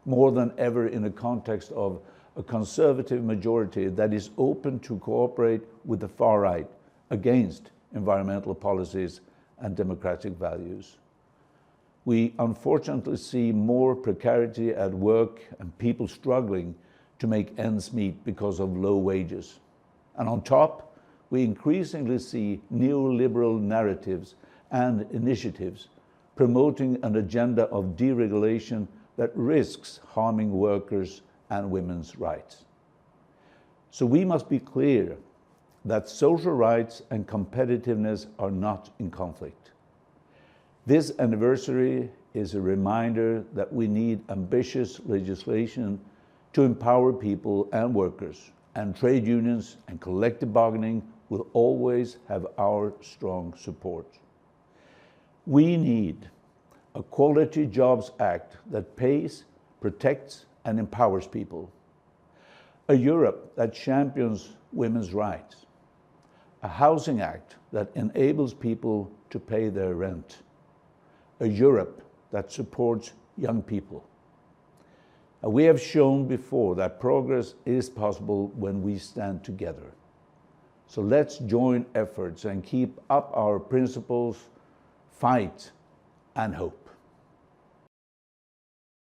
more than ever in the context of a conservative majority that is open to cooperate with the far right against environmental policies and democratic values. We unfortunately see more precarity at work and people struggling to make ends meet because of low wages. And on top, we increasingly see neoliberal narratives and initiatives promoting an agenda of deregulation that risks harming workers and women's rights. So we must be clear that social rights and competitiveness are not in conflict. This anniversary is a reminder that we need ambitious legislation to empower people and workers, and trade unions and collective bargaining will always have our strong support. We need a Quality Jobs Act that pays, protects, and empowers people. A Europe that champions women's rights. A Housing Act that enables people to pay their rent. A Europe that supports young people. We have shown before that progress is possible when we stand together. So let's join efforts and keep up our principles, fight, and hope.